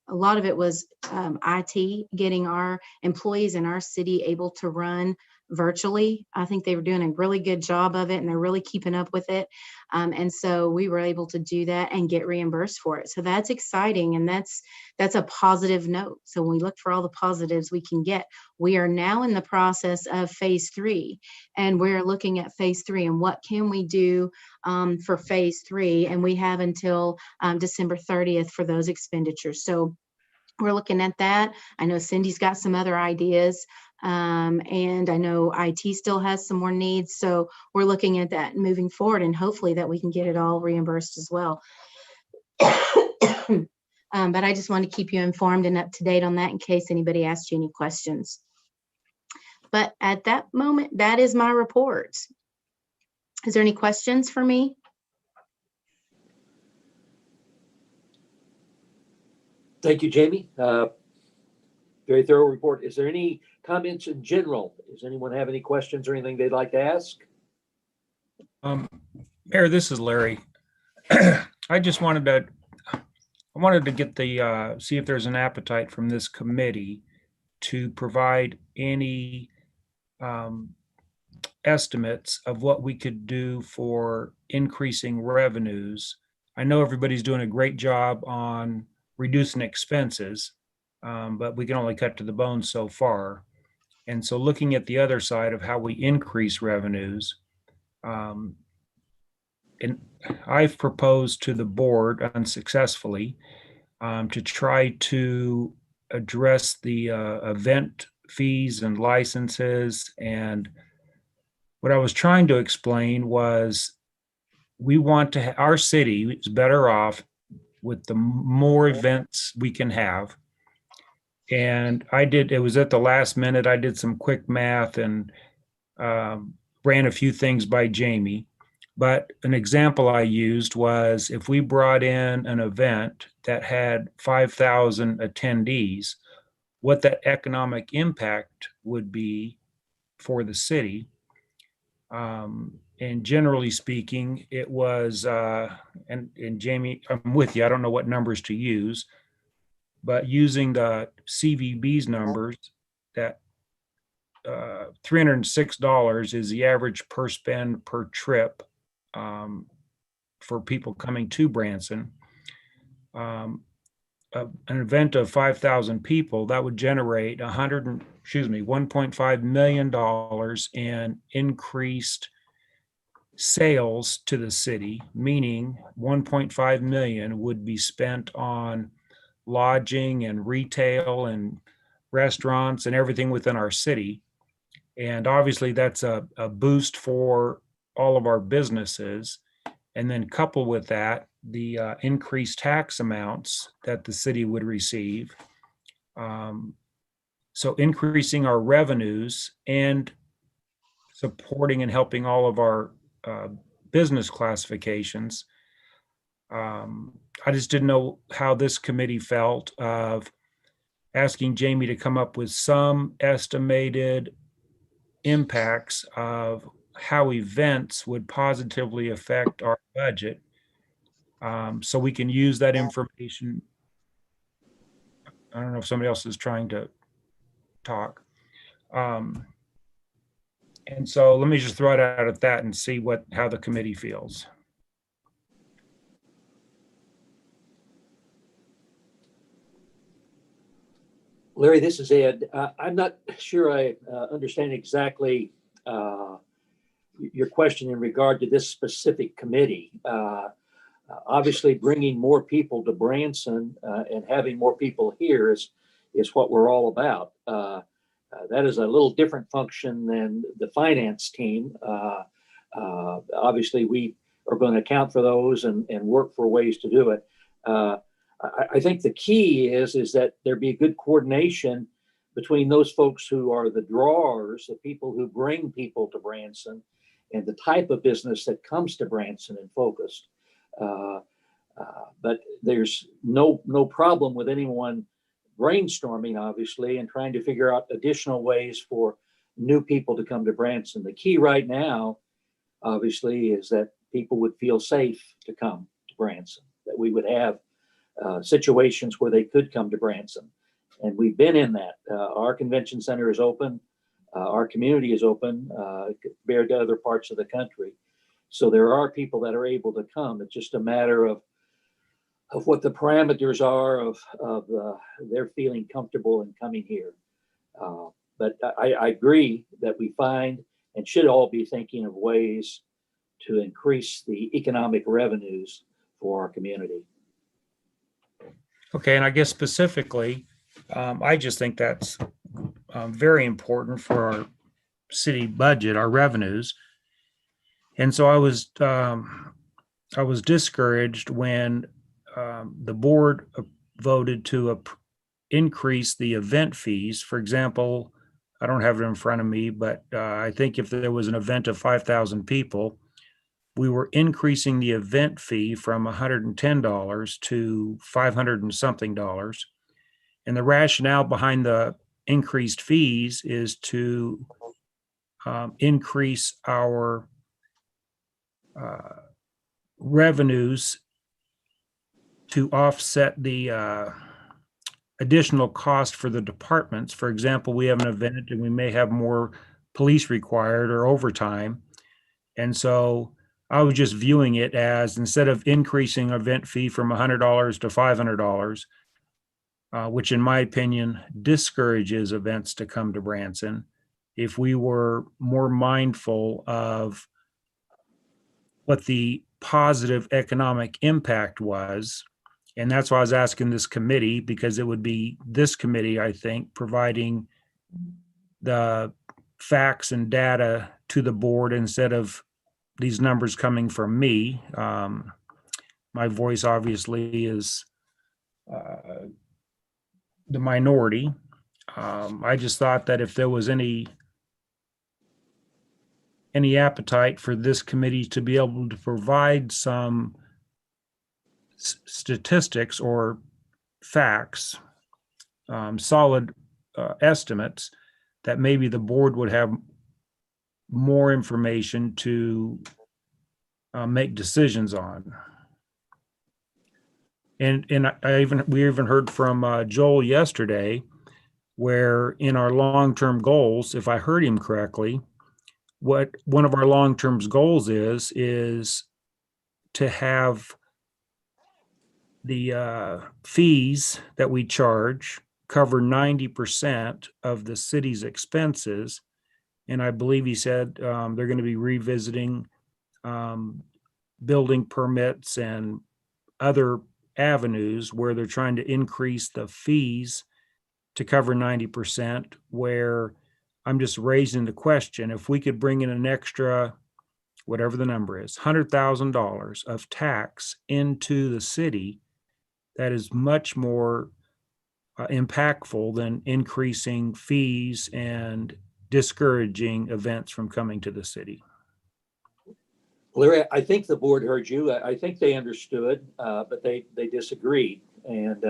a lot of it was IT, getting our employees in our city able to run virtually. I think they were doing a really good job of it, and they're really keeping up with it. And so we were able to do that and get reimbursed for it. So that's exciting, and that's a positive note. So when we look for all the positives we can get, we are now in the process of phase 3, and we're looking at phase 3 and what can we do for phase 3. And we have until December 30th for those expenditures. So we're looking at that. I know Cindy's got some other ideas, and I know IT still has some more needs. So we're looking at that moving forward, and hopefully that we can get it all reimbursed as well. But I just want to keep you informed and up to date on that in case anybody asked you any questions. But at that moment, that is my report. Is there any questions for me? Thank you, Jamie. Very thorough report. Is there any comments in general? Does anyone have any questions or anything they'd like to ask? Mayor, this is Larry. I just wanted to get see if there's an appetite from this committee to provide any estimates of what we could do for increasing revenues. I know everybody's doing a great job on reducing expenses, but we can only cut to the bone so far. And so looking at the other side of how we increase revenues, and I've proposed to the board unsuccessfully to try to address the event fees and licenses. And what I was trying to explain was we want to, our city is better off with the more events we can have. And it was at the last minute, I did some quick math and ran a few things by Jamie. But an example I used was if we brought in an event that had 5,000 attendees, what that economic impact would be for the city. And generally speaking, it was, and Jamie, I'm with you, I don't know what numbers to use, but using the CVB's numbers, that $306 is the average per spend per trip for people coming to Branson. An event of 5,000 people, that would generate $1.5 million in increased sales to the city, meaning 1.5 million would be spent on lodging and retail and restaurants and everything within our city. And obviously that's a boost for all of our businesses. And then coupled with that, the increased tax amounts that the city would receive. So increasing our revenues and supporting and helping all of our business classifications. I just didn't know how this committee felt of asking Jamie to come up with some estimated impacts of how events would positively affect our budget. So we can use that information. I don't know if somebody else is trying to talk. And so let me just throw it out at that and see how the committee feels. Larry, this is Ed. I'm not sure I understand exactly your question in regard to this specific committee. Obviously, bringing more people to Branson and having more people here is what we're all about. That is a little different function than the finance team. Obviously, we are going to account for those and work for ways to do it. I think the key is that there be a good coordination between those folks who are the drawers, the people who bring people to Branson, and the type of business that comes to Branson and focused. But there's no problem with anyone brainstorming, obviously, and trying to figure out additional ways for new people to come to Branson. The key right now, obviously, is that people would feel safe to come to Branson, that we would have situations where they could come to Branson. And we've been in that. Our convention center is open. Our community is open compared to other parts of the country. So there are people that are able to come. It's just a matter of what the parameters are of their feeling comfortable in coming here. But I agree that we find and should all be thinking of ways to increase the economic revenues for our community. Okay, and I guess specifically, I just think that's very important for our city budget, our revenues. And so I was discouraged when the board voted to increase the event fees. For example, I don't have it in front of me, but I think if there was an event of 5,000 people, we were increasing the event fee from $110 to $500 and something. And the rationale behind the increased fees is to increase our revenues to offset the additional cost for the departments. For example, we have an event and we may have more police required or overtime. And so I was just viewing it as, instead of increasing event fee from $100 to $500, which in my opinion discourages events to come to Branson, if we were more mindful of what the positive economic impact was. And that's why I was asking this committee, because it would be this committee, I think, providing the facts and data to the board instead of these numbers coming from me. My voice obviously is the minority. I just thought that if there was any any appetite for this committee to be able to provide some statistics or facts, solid estimates that maybe the board would have more information to make decisions on. And we even heard from Joel yesterday, where in our long-term goals, if I heard him correctly, what one of our long-term goals is to have the fees that we charge cover 90% of the city's expenses. And I believe he said they're going to be revisiting building permits and other avenues where they're trying to increase the fees to cover 90%, where I'm just raising the question, if we could bring in an extra, whatever the number is, $100,000 of tax into the city, that is much more impactful than increasing fees and discouraging events from coming to the city. Larry, I think the board heard you. I think they understood, but they disagreed. And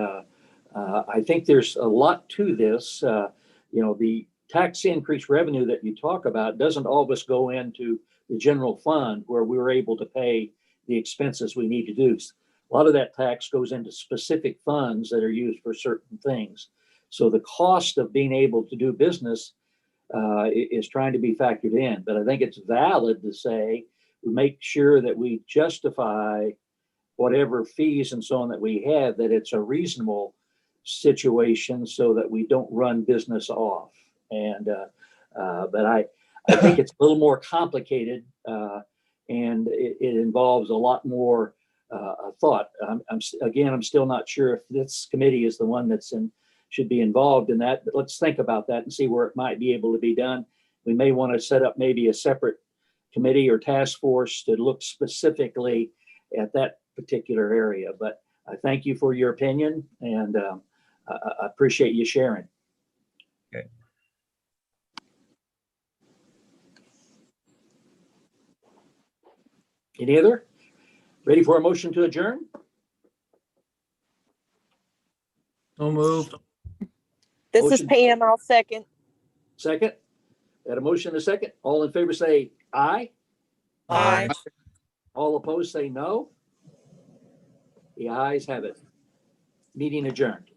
I think there's a lot to this. The tax increase revenue that you talk about doesn't always go into the general fund where we were able to pay the expenses we need to do. A lot of that tax goes into specific funds that are used for certain things. So the cost of being able to do business is trying to be factored in. But I think it's valid to say we make sure that we justify whatever fees and so on that we have, that it's a reasonable situation so that we don't run business off. And but I think it's a little more complicated, and it involves a lot more thought. I'm still not sure if this committee is the one should be involved in that, but let's think about that and see where it might be able to be done. We may want to set up maybe a separate committee or task force to look specifically at that particular area. But I thank you for your opinion, and I appreciate you sharing. Okay. Any other? Ready for a motion to adjourn? So moved. This is Motion. Pam. I'll second. Second? Got a motion and a second. All in favor say aye. Aye. All opposed say no. The ayes have it. Meeting adjourned.